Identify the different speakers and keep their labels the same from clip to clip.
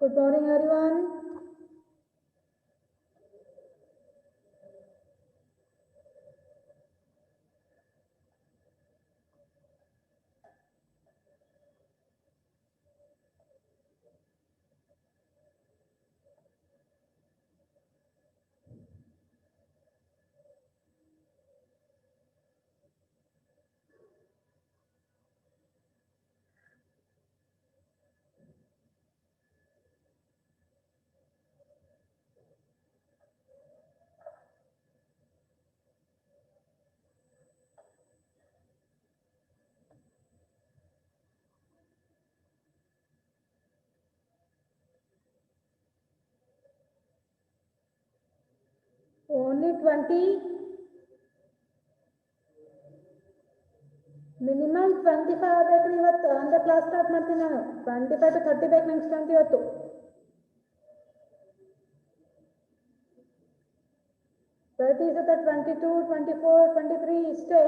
Speaker 1: Good morning, everyone. Only 20. Minimum 25 ಆಗಬೇಕು ಇವತ್ತು. ಅಂದ್ರೆ ಕ್ಲಾಸ್ ಸ್ಟಾರ್ಟ್ ಮಾಡ್ತೀನಿ ನಾನು. 25 to 30 ಬೇಕು ನೆಕ್ಸ್ಟ್ ಅಂತ ಇವತ್ತು. 30 ಸತ 22, 24, 23 ಇಷ್ಟೇ.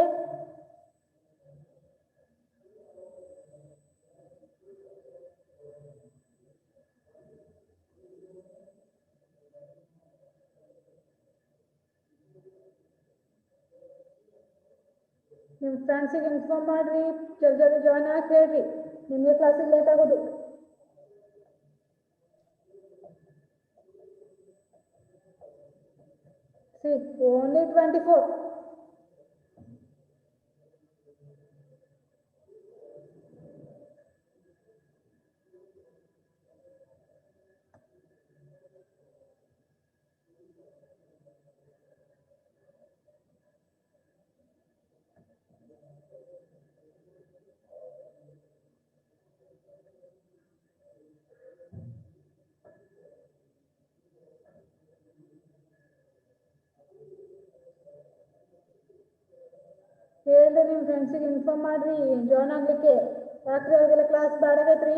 Speaker 1: ನಿಮ್ಮ ಫ್ರೆಂಡ್ಸಿಗೆ ಇನ್ಫಾರ್ಮ್ ಮಾಡ್ರಿ, ಜಲ್ದಿ ಜಾಯ್ನ್ ಆಗಿ ಹೇಳ್ರಿ, ನಿಮಗೆ ಕ್ಲಾಸಿಗೆ ಲೇಟ್ ಆಗೋದು. See, only 24. ಹೇಳಿದ್ರೆ ನಿಮ್ಮ ಫ್ರೆಂಡ್ಸಿಗೆ ಇನ್ಫಾರ್ಮ್ ಮಾಡ್ರಿ ಜಾಯ್ನ್ ಆಗ್ಲಿಕ್ಕೆ. ರಾತ್ರಿ ಅವ್ರಿಗೆಲ್ಲ class ಬಾಡಾಗೈತ್ರಿ.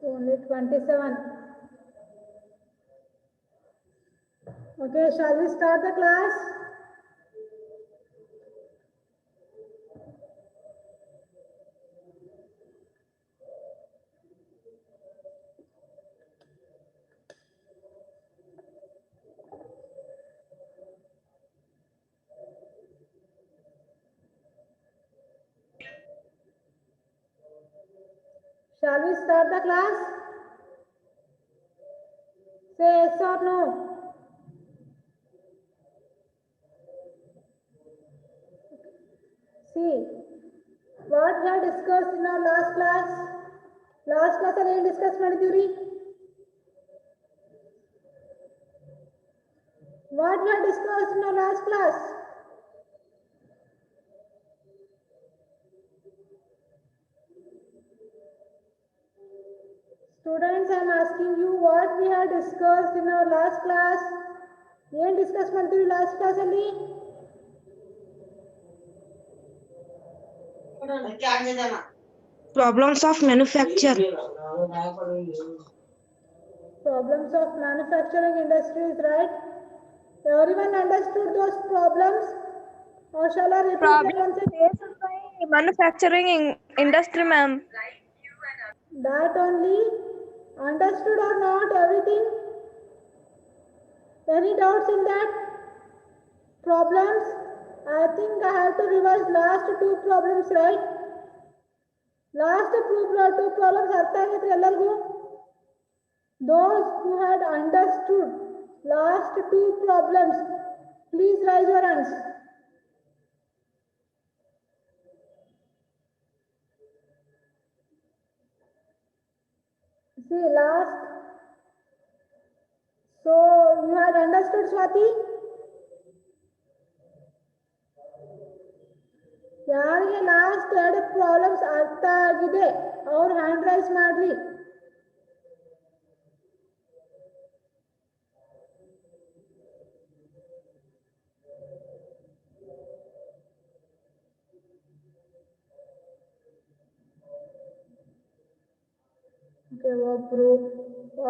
Speaker 1: Only 27. Okay, shall we start the class? Shall we start the class? Say yes or no. See, what we have discussed in our last class. Last class ಅಲ್ಲಿ ಏನು discuss ಮಾಡಿದ್ದೀವಿ? What we have discussed in our last class? Students, I am asking you what we have discussed in our last class. ಏನು discuss ಮಾಡ್ತೀವಿ last class ಅಲ್ಲಿ?
Speaker 2: Problems of manufacture.
Speaker 1: Problems of manufacturing industries, right? Everyone understood those problems? Or shall I repeat them once again?
Speaker 2: Faced by manufacturing industry, ma'am.
Speaker 1: That only? Understood or not everything? Any doubts in that? Problems? I think I have to revise last two problems, right? Last two problems ಅರ್ಥ ಆಗೈತ್ರಿ ಎಲ್ಲರಿಗೂ? Those who had understood last two problems, please raise your hands. See, last. So, you had understood, Swati? ಯಾರಿಗೆ last 2 problems ಅರ್ಥ ಆಗಿದೆ ಅವ್ರು hand raise ಮಾಡ್ರಿ.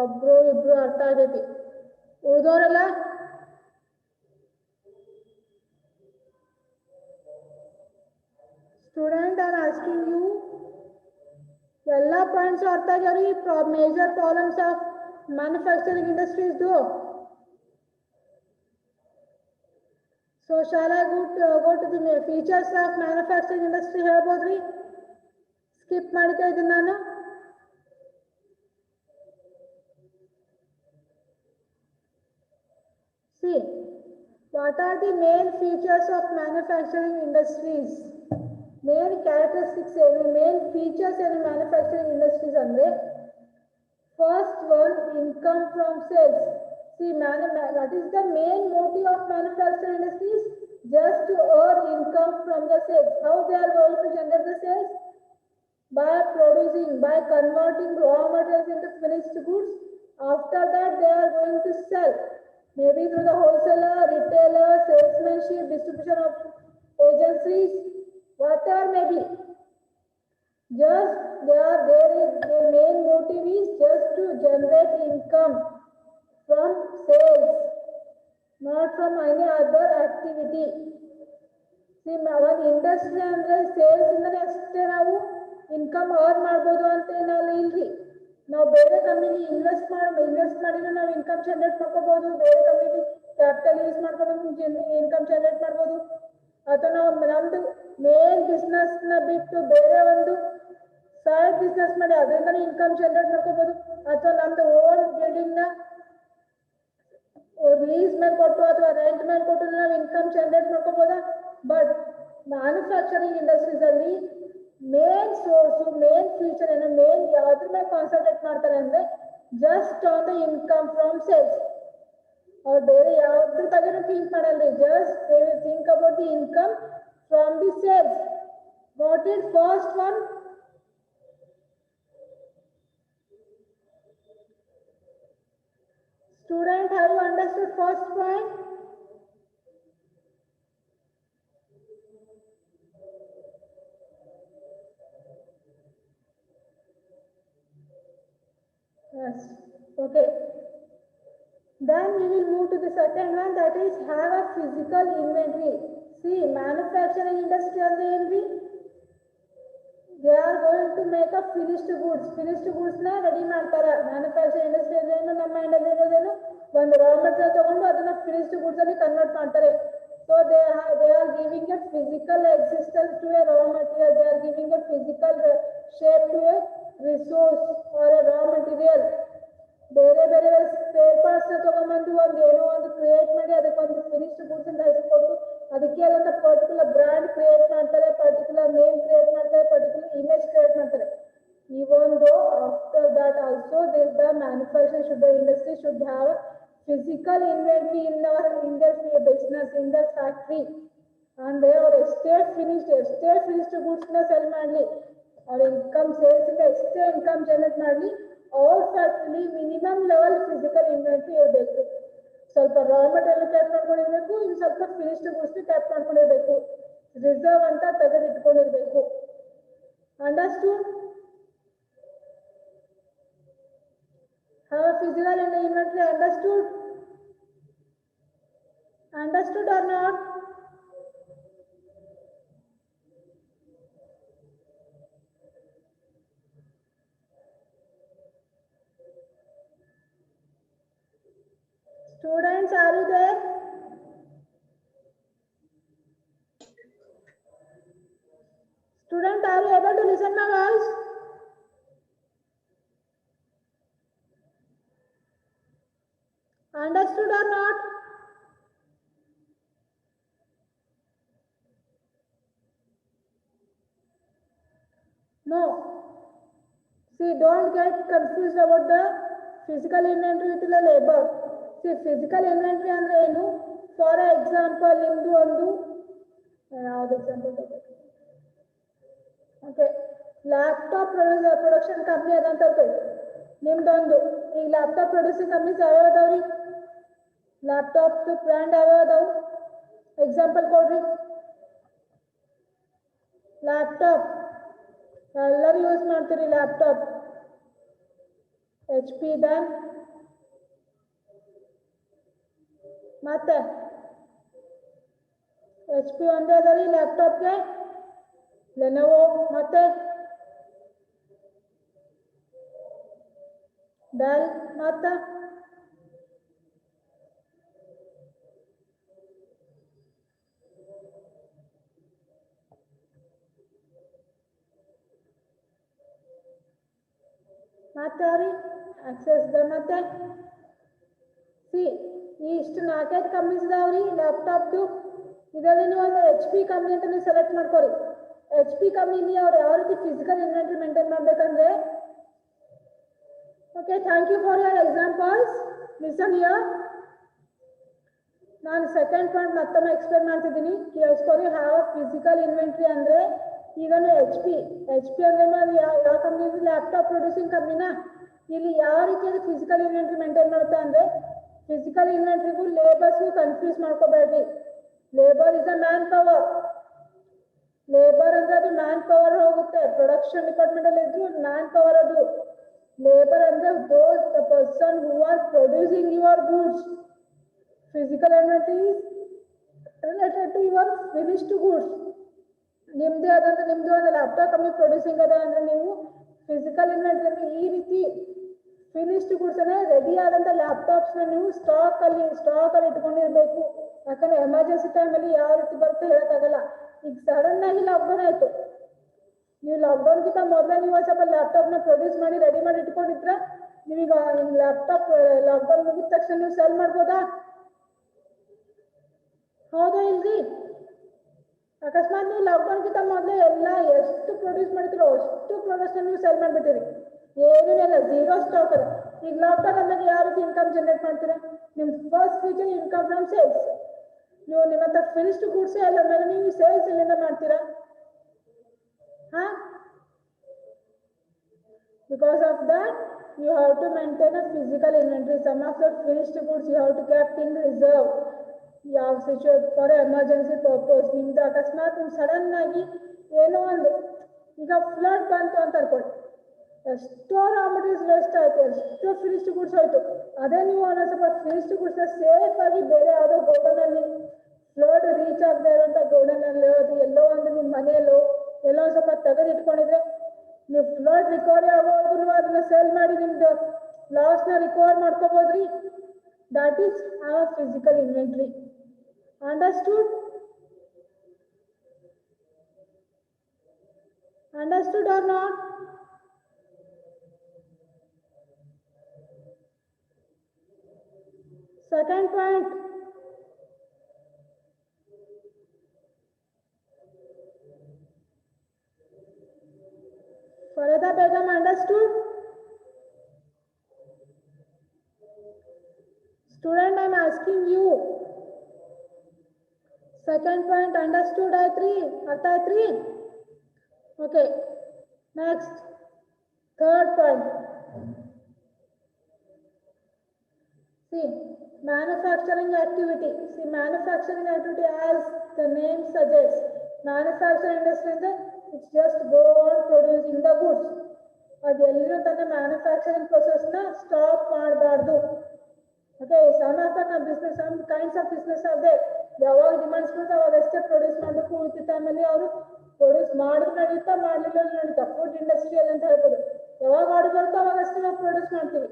Speaker 1: ಒಬ್ರು ಇಬ್ರು ಅರ್ಥ ಆಗೈತಿ. ಉಳಿದವರೆಲ್ಲ ಸ್ಟೂಡೆಂಟ್ ಆರ್ ಆಸ್ಕಿಂಗ್ ಯು ಎಲ್ಲ ಪಾಯಿಂಟ್ಸ್ ಅರ್ಥ ಆಗ್ಯಾವ್ರಿ. Major problems of manufacturing industries. So shall go to the features of manufacturing industry ಹೇಳ್ಬೋದ್ರಿ? ಸ್ಕಿಪ್ ಮಾಡ್ತಾ ಇದ್ದೀನಿ ನಾನು. See, what are the main features of manufacturing industries? Main characteristics ಏನು, main features ಏನು manufacturing industries ಅಂದ್ರೆ, first one, income from sales. See, what is the main motive of manufacturing industries? Just to earn income from the sales. How they are going to generate the sales? By producing, by converting raw materials into finished goods. After that, they are going to sell. Maybe through the wholesaler, retailer, salesmanship, distribution of agencies, whatever may be. Just their main motive is just to generate income from sales, not from any other activity. See, one industry ಅಂದ್ರೆ sales ಇಂದನೇ ಅಷ್ಟೇ ನಾವು income earn ಮಾಡ್ಬೋದು ಅಂತ ಏನಾಗಲ್ಲ ಇಲ್ರಿ. ನಾವು ಬೇರೆ company invest ಮಾಡಿದ್ರೆ ನಾವು ಇನ್ಕಮ್ ಜನರೇಟ್ ಮಾಡ್ಕೋಬಹುದು. ಬೇರೆ ಕಂಪನಿ ಕ್ಯಾಪಿಟಲ್ ಯೂಸ್ ಮಾಡ್ಕೊಂಡು ಇನ್ಕಮ್ ಜನರೇಟ್ ಮಾಡ್ಬೋದು. ಅಥವಾ ನಾವು ನಮ್ದು ಮೇನ್ ಬಿಸ್ನೆಸ್ ನ ಬಿಟ್ಟು ಬೇರೆ ಒಂದು ಸೈಡ್ ಬಿಸ್ನೆಸ್ ಮಾಡಿ ಅದರಿಂದನೇ ಇನ್ಕಮ್ ಜನರೇಟ್ ಮಾಡ್ಕೋಬಹುದು. ಅಥವಾ ನಮ್ದು ಓನ್ ಬಿಲ್ಡಿಂಗ್ ನ ಲೀಸ್ ಮೇಲೆ ಕೊಟ್ಟು ಅಥವಾ ರೆಂಟ್ ಮೇಲೆ ಕೊಟ್ಟು ನಾವು ಇನ್ಕಮ್ ಜನರೇಟ್ ಮಾಡ್ಕೋಬಹುದಾ? ಬಟ್ ಮ್ಯಾನುಫ್ಯಾಕ್ಚರಿಂಗ್ ಇಂಡಸ್ಟ್ರೀಸ್ ಅಲ್ಲಿ ಮೇನ್ ಸೋರ್ಸ್, ಮೇನ್ ಫ್ಯೂಚರ್ ಏನು, ಮೇನ್ ಯಾವ್ದ್ರ ಮೇಲೆ ಕಾನ್ಸಂಟ್ರೇಟ್ ಮಾಡ್ತಾರೆ ಅಂದ್ರೆ just on the income from sales. ಅವ್ರು ಬೇರೆ ಯಾವ್ದ್ರ ಬಗ್ಗೆ ಥಿಂಕ್ ಮಾಡಲ್ರಿ. Just they will think about the income from the sales. Got it? First one, student, have you understood first point? Yes. Okay. Then we will move to the second one, that is have a physical inventory. See, manufacturing industry ಅಂದ್ರೆ ಏನ್ರಿ? They are going to make a finished goods. Finished goods ನ ready ಮಾಡ್ತಾರೆ. Manufacturing industry ಅಂದ್ರೆ ಏನು, ನಮ್ಮ ಮೈಂಡಲ್ಲಿ ಇರೋದೇನು, ಒಂದು raw material ತಗೊಂಡು ಅದನ್ನ ಫಿನಿಶ್ಡ್ ಗೂಡ್ಸ್ ಅಲ್ಲಿ ಕನ್ವರ್ಟ್ ಮಾಡ್ತಾರೆ. So they are giving a physical existence to a raw material. They are giving a physical shape to a resource or a raw material. ಬೇರೆ ಬೇರೆ ಸ್ಪೇರ್ ಪಾರ್ಟ್ಸ್ ತಗೊಂಡ್ಬಂದು ಏನೋ ಒಂದು create ಮಾಡಿ ಅದಕ್ಕೊಂದು ಫಿನಿಶ್ಡ್ ಗೂಡ್ಸ್ ಅಂತ ಹೆಸರು ಕೊಟ್ಟು ಅದಕ್ಕೆ ಆದಂತ ಪರ್ಟಿಕ್ಯುಲರ್ ಬ್ರ್ಯಾಂಡ್ ಕ್ರಿಯೇಟ್ ಮಾಡ್ತಾರೆ, ಪರ್ಟಿಕ್ಯುಲರ್ ನೇಮ್ ಕ್ರಿಯೇಟ್ ಮಾಡ್ತಾರೆ, ಪರ್ಟಿಕ್ಯುಲರ್ ಇಮೇಜ್ ಕ್ರಿಯೇಟ್ ಮಾಡ್ತಾರೆ. Even though after that also the manufacturing industry should have a physical inventory in their business, in their factory, and they are stay finished goods na sell ಮಾಡ್ಲಿ, or income sales ಇಂದ ಎಷ್ಟೇ income generate ಮಾಡ್ಲಿ, ಅವ್ರ factory minimum level physical inventory ಇರಬೇಕು. ಸ್ವಲ್ಪ raw material cap ಮಾಡ್ಕೊಂಡಿರ್ಬೇಕು, ಇನ್ನು ಸ್ವಲ್ಪ finished goods cap ಮಾಡ್ಕೊಂಡಿರ್ಬೇಕು, reserve ಅಂತ ತೆಗೆದಿಟ್ಕೊಂಡಿರ್ಬೇಕು. Understood? Have a physical inventory understood? Understood or not? Students, are you there? Student, are you able to listen my voice? Understood or not? No. See, don't get confused about the physical inventory with the labor. See, physical inventory ಅಂದ್ರೆ ಏನು? For example ನಿಮ್ದು ಒಂದು ಯಾವ್ದು example laptop production company ಅದಂತ ನಿಮ್ದೊಂದು ಈಗ laptop producing companies ಯಾವ್ಯಾವ ಅದಾವ್ರಿ laptop brand ಯಾವ್ಯಾವ ಅದಾವು ಎಕ್ಸಾಂಪಲ್ ಕೊಡ್ರಿ ಲ್ಯಾಪ್ಟಾಪ್ ಎಲ್ಲರೂ ಯೂಸ್ ಮಾಡ್ತೀರಿ ಲ್ಯಾಪ್ಟಾಪ್ HP ದನ್ ಮತ್ತೆ HP ಒಂದೇ ಅದರಿ ಲ್ಯಾಪ್ಟಾಪ್ಗೆ ಲೆನೋವೋ ಮತ್ತೆ ಡೆಲ್ ಮತ್ತೆ ಮಾತಾಡಿ ಆಕ್ಸೆಸ್ ಮತ್ತೆ ಸಿ ಇಷ್ಟು 4-5 ಕಂಪ್ನೀಸ್ ಇದಾವ್ರಿ ಲ್ಯಾಪ್ಟಾಪ್ದು ಇದರಲ್ಲಿ ನೀವು ಒಂದು HP ಕಂಪ್ನಿ ಅಂತ ನೀವು ಸೆಲೆಕ್ಟ್ ಮಾಡ್ಕೋರಿ HP ಕಂಪ್ನಿಲಿ ಅವ್ರು ಯಾವ ರೀತಿ ಫಿಸಿಕಲ್ ಇನ್ವೆಂಟರಿ ಮೇಂಟೈನ್ ಮಾಡ್ಬೇಕಂದ್ರೆ okay thank you for your examples listen here ನಾನು ಸೆಕೆಂಡ್ ಪಾಯಿಂಟ್ ಮತ್ತೊಮ್ಮೆ ಎಕ್ಸ್ಪ್ಲೇನ್ ಮಾಡ್ತಿದ್ದೀನಿ ಕೇಳಿಸ್ಕೊರಿ ಹ್ಯಾವ್ ಫಿಸಿಕಲ್ ಇನ್ವೆಂಟ್ರಿ ಅಂದರೆ ಈಗ HP ಅಂದ್ರೆ ಯಾವ ಕಂಪ್ನಿ ಲ್ಯಾಪ್ಟಾಪ್ ಪ್ರೊಡ್ಯೂಸಿಂಗ್ ಕಂಪ್ನಿನಾ ಇಲ್ಲಿ ಯಾವ ರೀತಿಯಾದ ಫಿಸಿಕಲ್ ಇನ್ವೆಂಟ್ರಿ ಮೇಂಟೈನ್ ಮಾಡುತ್ತೆ ಅಂದರೆ ಫಿಸಿಕಲ್ ಇನ್ವೆಂಟ್ರಿಗೂ ಲೇಬರ್ಸ್ಗೂ ಕನ್ಫ್ಯೂಸ್ ಮಾಡ್ಕೋಬೇಡ್ರಿ labour is a man power labour ಅಂದ್ರೆ ಅದು ಮ್ಯಾನ್ ಪವರ್ ಹೋಗುತ್ತೆ ಪ್ರೊಡಕ್ಷನ್ ಡಿಪಾರ್ಟ್ಮೆಂಟ್ ಅಲ್ಲಿ ಇದ್ರು ಮ್ಯಾನ್ ಪವರ್ ಅದು ಲೇಬರ್ ಅಂದ್ರೆ those the person who are producing your goods physical inventory related to your finished goods ನಿಮ್ದೇ ಆದಂತ ನಿಮ್ದು ಒಂದು ಲ್ಯಾಪ್ಟಾಪ್ ಕಂಪ್ನಿ ಪ್ರೊಡ್ಯೂಸಿಂಗ್ ಅದ ಅಂದ್ರೆ ನೀವು ಫಿಸಿಕಲ್ ಇನ್ವೆಂಟ್ರಿ ಈ ರೀತಿ ಫಿನಿಶ್ಡ್ ಗೂಡ್ಸ್ ಅನ್ನ ರೆಡಿ ಆದಂತ ಲ್ಯಾಪ್ಟಾಪ್ಸ್ ನೀವು ಸ್ಟಾಕ್ ಅಲ್ಲಿ ಇಟ್ಕೊಂಡಿರ್ಬೇಕು ಯಾಕಂದ್ರೆ ಎಮರ್ಜೆನ್ಸಿ ಟೈಮಲ್ಲಿ ಯಾವ ರೀತಿ ಬರುತ್ತೆ ಹೇಳಕ್ಕಾಗಲ್ಲ ಈಗ ಸಡನ್ ಆಗಿ ಲಾಕ್ಡೌನ್ ಆಯ್ತು ನೀವು ಲಾಕ್ಡೌನ್ಗಿಂತ ಮೊದಲೇ ನೀವು ಸ್ವಲ್ಪ ಲ್ಯಾಪ್ಟಾಪ್ನ ಪ್ರೊಡ್ಯೂಸ್ ಮಾಡಿ ರೆಡಿ ಮಾಡಿ ಇಟ್ಕೊಂಡಿದ್ರೆ ನೀವೀಗ ನಿಮ್ಮ ಲ್ಯಾಪ್ಟಾಪ್ ಲಾಕ್ಡೌನ್ ಮುಗಿದ ತಕ್ಷಣ ನೀವು ಸೆಲ್ ಮಾಡ್ಬೋದಾ ಹೌದಾ ಇಲ್ರಿ ಅಕಸ್ಮಾತ್ ನೀವು ಲಾಕ್ಡೌನ್ಗಿಂತ ಮೊದಲೇ ಎಲ್ಲ ಎಷ್ಟು ಪ್ರೊಡ್ಯೂಸ್ ಮಾಡ್ತೀರೋ ಅಷ್ಟು ಪ್ರಾಡಕ್ಟ್ಸ್ ನೀವು ಸೆಲ್ ಮಾಡಿಬಿಟ್ಟಿರಿ ಏನೇನಿಲ್ಲ ಝೀರೋ ಸ್ಟಾಕ್ ಅದ ಈಗ ಲಾಕ್ಡೌನ್ ಅಂದಾಗ ಯಾವ ರೀತಿ ಇನ್ಕಮ್ ಜನರೇಟ್ ಮಾಡ್ತೀರಾ ನಿಮ್ಮ first future income from sales ನೀವು ನಿಮ್ಮ ಹತ್ರ ಫಿನಿಶ್ಡ್ ಗೂಡ್ಸ್ ಎಲ್ಲ ಮೇಲೆ ನೀವು ಸೇಲ್ಸ್ ಎಲ್ಲಿಂದ ಮಾಡ್ತೀರಾ ಹಾ because of that you have to maintain a physical inventory some of the finished goods you have to kept in reserve ಯಾವ ಸಿಚುವೇಶನ್ ಫಾರ್ ಎಮರ್ಜೆನ್ಸಿ ಪರ್ಪಸ್ ನಿಮ್ದು ಅಕಸ್ಮಾತ್ ಸಡನ್ ಆಗಿ ಏನೋ ಒಂದು ಈಗ ಫ್ಲಡ್ ಬಂತು ಅಂತ ಅನ್ಕೊಳ್ಳಿ ಎಷ್ಟೋ ರಾ ಮೆಟೀರಿಯಲ್ಸ್ ವೇಸ್ಟ್ ಆಯ್ತು ಎಷ್ಟೋ ಫಿನಿಶ್ಡ್ ಗೂಡ್ಸ್ ಆಯ್ತು ಅದೇ ನೀವು ಒಂದೊಂದು ಸ್ವಲ್ಪ ಫಿನಿಶ್ಡ್ ಗೂಡ್ಸ್ ಸೇಫ್ ಆಗಿ ಬೇರೆ ಯಾವುದೋ ಗೋಡನಲ್ಲಿ ಫ್ಲಡ್ ರೀಚ್ ಆಗದೆ ಇರುವಂತ ಗೋಡನಲ್ಲಿ ಅದು ಎಲ್ಲೋ ಒಂದು ನಿಮ್ಮ ಮನೆಯಲ್ಲೋ ಎಲ್ಲೋ ಒಂದು ಸ್ವಲ್ಪ ತೆಗೆದು ಇಟ್ಕೊಂಡಿದ್ರೆ ನೀವು ಫ್ಲಡ್ ರಿಕವರಿ ಆಗೋದು ಅದನ್ನ ಸೇಲ್ ಮಾಡಿ ನಿಮ್ದು ಲಾಸ್ನ ರಿಕವರ್ ಮಾಡ್ಕೋಬೋದ್ರಿ that is our physical inventory understood or not second point Farida Begum, understood? Student, I am asking you. Second point, understood I 3? Artha 3? Okay. Next. Third point. See, manufacturing activity. See, manufacturing activity as the name suggests. Manufacturing industry is it's just go on producing the goods. ಅದೆಲ್ಲರೂ ತನ್ನ manufacturing ಪ್ರೊಸೆಸ್ನ stop ಮಾಡಬಾರ್ದು okay some kinds of business ಅದೇ ಯಾವಾಗ demands ಬರುತ್ತೆ ಅವಾಗ ಅಷ್ಟೇ produce ಮಾಡಬೇಕು ಉಳಿದ ಟೈಮಲ್ಲಿ ಅವರು ಪ್ರೊಡ್ಯೂಸ್ ಮಾಡಿದ್ರು ನಡೀತಾ ಮಾಡಲಿಲ್ಲ ನಡೀತಾ ಫುಡ್ ಇಂಡಸ್ಟ್ರಿಯಲ್ ಅಂತ ಹೇಳ್ಬೋದು ಯಾವಾಗ ಆರ್ಡರ್ ಬರುತ್ತೋ ಅವಾಗ ಅಷ್ಟೇ ನಾವು ಪ್ರೊಡ್ಯೂಸ್ ಮಾಡ್ತೀವಿ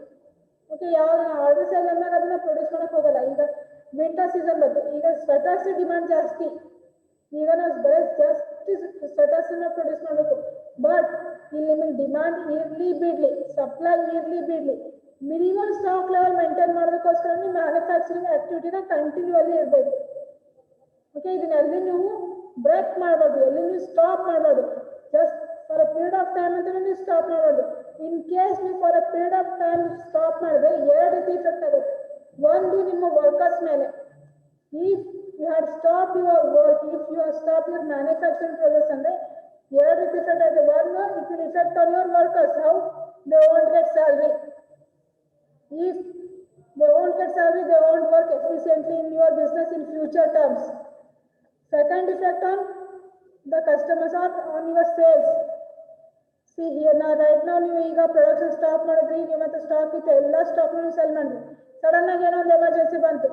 Speaker 1: ಓಕೆ ಯಾವಾಗ ಆರ್ಡರ್ ಸೇಲ್ ಅಂದಾಗ ಅದನ್ನ ಪ್ರೊಡ್ಯೂಸ್ ಮಾಡಕ್ ಹೋಗಲ್ಲ ಈಗ ವಿಂಟರ್ ಸೀಸನ್ ಬಂತು ಈಗ ಸ್ವೆಟರ್ಸ್ ಡಿಮಾಂಡ್ ಜಾಸ್ತಿ ಈಗ ನಾವು ಬರೀ ಜಾಸ್ತಿ ಸ್ವೆಟರ್ಸ್ ಪ್ರೊಡ್ಯೂಸ್ ಮಾಡಬೇಕು ಬಟ್ ಇಲ್ಲಿ ನಿಮಗೆ ಡಿಮಾಂಡ್ ಇರ್ಲಿ ಬಿಡ್ಲಿ ಸಪ್ಲೈ ಇರ್ಲಿ ಬಿಡ್ಲಿ ಮಿನಿಮಮ್ ಸ್ಟಾಕ್ ಲೆವೆಲ್ ಮೇಂಟೈನ್ ಮಾಡೋದಕ್ಕೋಸ್ಕರ ನೀವು ಮ್ಯಾನುಫ್ಯಾಕ್ಚರಿಂಗ್ ಆಕ್ಟಿವಿಟಿನ ಕಂಟಿನ್ಯೂಲಿ ಇರಬೇಕು ಓಕೆ ಇದನ್ನ ಎಲ್ಲಿ ನೀವು ಬ್ರೇಕ್ ಮಾಡಬಾರ್ದು ಎಲ್ಲಿ ನೀವು ಸ್ಟಾಪ್ ಮಾಡಬಾರ್ದು just for a period of time ಅಂತ ನೀವು ಸ್ಟಾಪ್ ಮಾಡಬಾರ್ದು ಇನ್ ಕೇಸ್ ನೀವು for a period of time stop ಮಾಡಿದ್ರೆ ಎರಡು ರೀತಿ ಇಫೆಕ್ಟ್ ಆಗುತ್ತೆ ಒಂದು ನಿಮ್ಮ ವರ್ಕರ್ಸ್ ಮೇಲೆ if you had stopped your work if you have stopped your manufacturing process ಅಂದ್ರೆ ಎರಡು ರೀತಿ effect ಇದೆ. One, it will effect on your workers. How? They won't get salary. If they won't get salary, they won't work efficiently in your business in future terms. Second effect on the customers or on your sales. See here now, right now ನೀವು ಈಗ production stop ಮಾಡಿದ್ರಿ, ನೀವು ಮತ್ತೆ stock ಇತ್ತು, ಎಲ್ಲ stock ನೀವು cell ಮಾಡಿದ್ರಿ. Sudden ಆಗಿ ಏನೋ ಒಂದು ಎಮರ್ಜೆನ್ಸಿ ಬಂತು,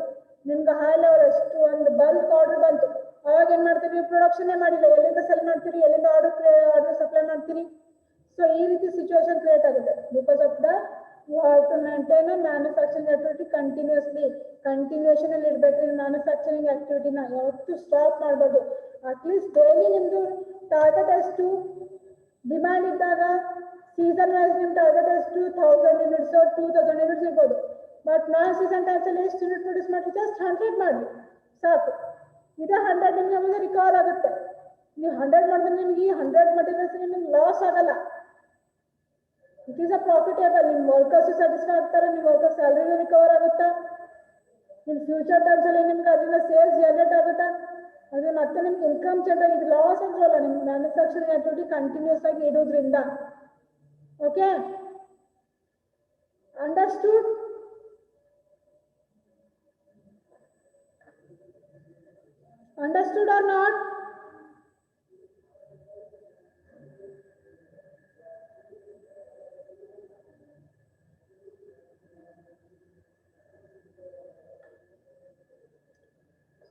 Speaker 1: ನಿಮ್ಗೆ ಹೈ ಲೆವೆಲ್ ಅಷ್ಟು ಒಂದು ಬಲ್ಕ್ ಆರ್ಡರ್ ಬಂತು. ಅವಾಗ ಏನ್ ಮಾಡ್ತೀರಿ? ಪ್ರೊಡಕ್ಷನ್ ಮಾಡಿಲ್ಲ, ಎಲ್ಲಿಂದ ಸೆಲ್ ಮಾಡ್ತೀರಿ, ಎಲ್ಲಿಂದ ಆರ್ಡರ್ ಸಪ್ಲೈ ಮಾಡ್ತೀರಿ? ಸೊ ಈ ರೀತಿ ಸಿಚುವೇಶನ್ ಕ್ರಿಯೇಟ್ ಆಗುತ್ತೆ. Because of the you have to maintain a manufacturing activity continuously. Continuation ಅಲ್ಲಿ ಇರಬೇಕು ಮ್ಯಾನುಫ್ಯಾಕ್ಚರಿಂಗ್ ಆಕ್ಟಿವಿಟಿನ, ಯಾವತ್ತೂ ಸ್ಟಾಪ್ ಮಾಡಬಾರ್ದು. ಅಟ್ಲೀಸ್ಟ್ ಡೈಲಿ ನಿಮ್ದು ಟಾರ್ಗೆಟ್ ಎಷ್ಟು ಡಿಮ್ಯಾಂಡ್ ಇದ್ದಾಗ ಸೀಸನ್ ವೈಸ್ ನಿಮ್ಮ ಟಾರ್ಗೆಟ್ ಎಷ್ಟು 1000 ಯೂನಿಟ್ಸ್ 2000 ಯೂನಿಟ್ಸ್ ಇರ್ಬೋದು. ಬಟ್ ನಾನ್ ಸೀಸನ್ ಟೈಮ್ಸ್ ಅಲ್ಲಿ ಎಷ್ಟು ಯೂನಿಟ್ ಪ್ರೊಡ್ಯೂಸ್ ಮಾಡಿ? ಜಸ್ಟ್ 100 ಮಾಡಿ ಸಾಕು. ಇದೇ 100 ನಿಮ್ಗೆ ಆಮೇಲೆ ರಿಕವರ್ ಆಗುತ್ತೆ. ನೀವು 100 ಮಾಡಿದ್ರೆ ನಿಮ್ಗೆ ಈ 100 ಮಟೀರಿಯಲ್ಸ್ ನಿಮ್ಗೆ ಲಾಸ್ ಆಗಲ್ಲ. It is a profitable. ನಿಮ್ಮ ವರ್ಕರ್ಸ್ ಸ್ಯಾಟಿಸ್ಫೈ ಆಗ್ತಾರೆ, ನಿಮ್ಮ ವರ್ಕರ್ ಸ್ಯಾಲರಿ ರಿಕವರ್ ಆಗುತ್ತಾ, ಇನ್ ಫ್ಯೂಚರ್ ಟೈಮ್ಸ್ ಅಲ್ಲಿ ನಿಮ್ಗೆ ಅದರಿಂದ ಸೇಲ್ಸ್ ಜನರೇಟ್ ಆಗುತ್ತಾ, ಅದು ಮತ್ತೆ ನಿಮ್ಗೆ ಇನ್ಕಮ್ ಜನರೇಟ್. ಇದು ಲಾಸ್ ಅಂದ್ರಲ್ಲ ನಿಮ್ಗೆ ಮ್ಯಾನುಫ್ಯಾಕ್ಚರಿಂಗ್ ಆಕ್ಟಿವಿಟಿ ಕಂಟಿನ್ಯೂಸ್ ಆಗಿ ಇಡೋದ್ರಿಂದ. Okay, understood? Understood or not?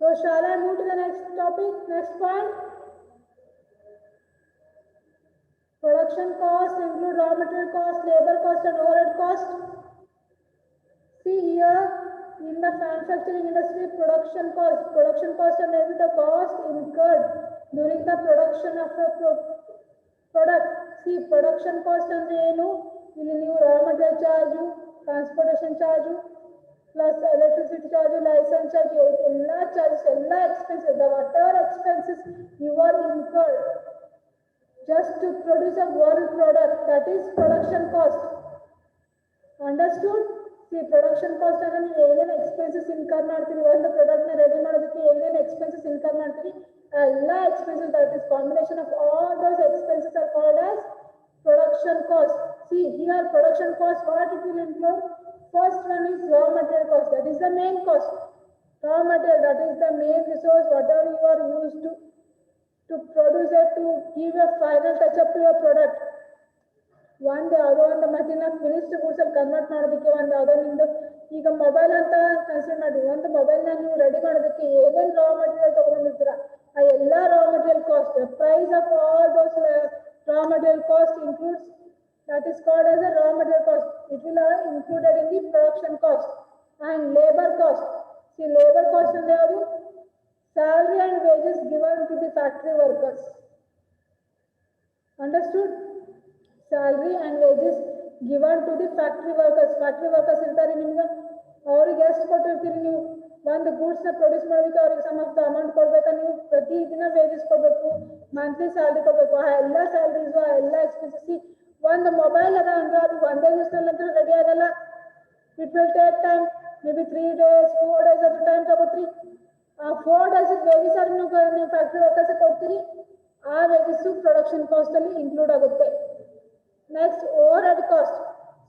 Speaker 1: So shall I move to the next topic, next point? Production cost include raw material cost, labor cost and overhead cost. See here, in the manufacturing industry, production cost and the cost incurred during the production of a product. See, production cost and the raw material charge, transportation charge, plus electricity charge, license charge, all charges, all expenses, the whatever expenses you are incurred just to produce a one product, that is production cost. Understood? See, production cost ಅಂದ್ರೆ ಏನೇನು expenses incur ಮಾಡ್ತೀರಿ, ಒಂದು product ನ ready ಮಾಡೋದಕ್ಕೆ ಏನೇನು expenses incur ಮಾಡ್ತೀರಿ, ಎಲ್ಲ expenses, that is combination of all those expenses are called as production cost. See here, production cost, what it will include? First one is raw material cost, that is the main cost. Raw material, that is the main resource, whatever you are used to produce it, to give a final touch up to your product. ಒಂದು ಯಾವುದೋ ಒಂದು ಮಷೀನ finished goods ಅಲ್ಲಿ convert ಮಾಡೋದಕ್ಕೆ, ಒಂದು ಯಾವುದೋ ನಿಮ್ದು ಈಗ mobile ಅಂತ ಕನ್ಸಿಡರ್ ಮಾಡಿ, ಒಂದು ಮೊಬೈಲ್ನ ನೀವು ರೆಡಿ ಮಾಡೋದಕ್ಕೆ ಏನೇನು ರಾ ಮಟೀರಿಯಲ್ ತಗೊಂಡಿರ್ತೀರ, ಆ ಎಲ್ಲ raw material cost, price of all those raw material cost includes, that is called as a raw material cost. It will be included in the production cost. And labor cost. See, labor cost and salary and wages given to the factory workers. Understood? Salary and wages given to the factory workers. Factory workers irtare nimge, ಅವರಿಗೆ ಎಷ್ಟು ಕೊಟ್ಟಿರ್ತೀರಿ ನೀವು? ಒಂದು goods ನ produce ಮಾಡೋದಕ್ಕೆ ಅವ್ರಿಗೆ some of the amount ಕೊಡ್ಬೇಕಾ? ನೀವು ಪ್ರತಿ ದಿನ ವೇಜಸ್ ಕೊಡಬೇಕು, ಮಂತ್ಲಿ ಸ್ಯಾಲರಿ ಕೊಡಬೇಕು. ಆ ಎಲ್ಲ ಸ್ಯಾಲರೀಸು, ಆ ಎಲ್ಲ ಎಕ್ಸ್ಪೆನ್ಸಸ್. ಒಂದು ಮೊಬೈಲ್ ಅದ ಅಂದ್ರೆ ಅದು ಒಂದೇ ದಿವಸದಲ್ಲಿ ಅಂತೂ ರೆಡಿ ಆಗಲ್ಲ. It will take time, may be 3 days 4 days ಅದು ಟೈಮ್ ತಗೋತ್ರಿ. ಆ 4 days ವೇಜಸ್ ಆದ್ರೆ ನೀವು ಫ್ಯಾಕ್ಟ್ರಿ ವರ್ಕರ್ಸ್ ಕೊಡ್ತೀರಿ, ಆ ವೇಜಸ್ ಪ್ರೊಡಕ್ಷನ್ ಕಾಸ್ಟ್ ಅಲ್ಲಿ ಇನ್ಕ್ಲೂಡ್ ಆಗುತ್ತೆ. Next, overhead cost.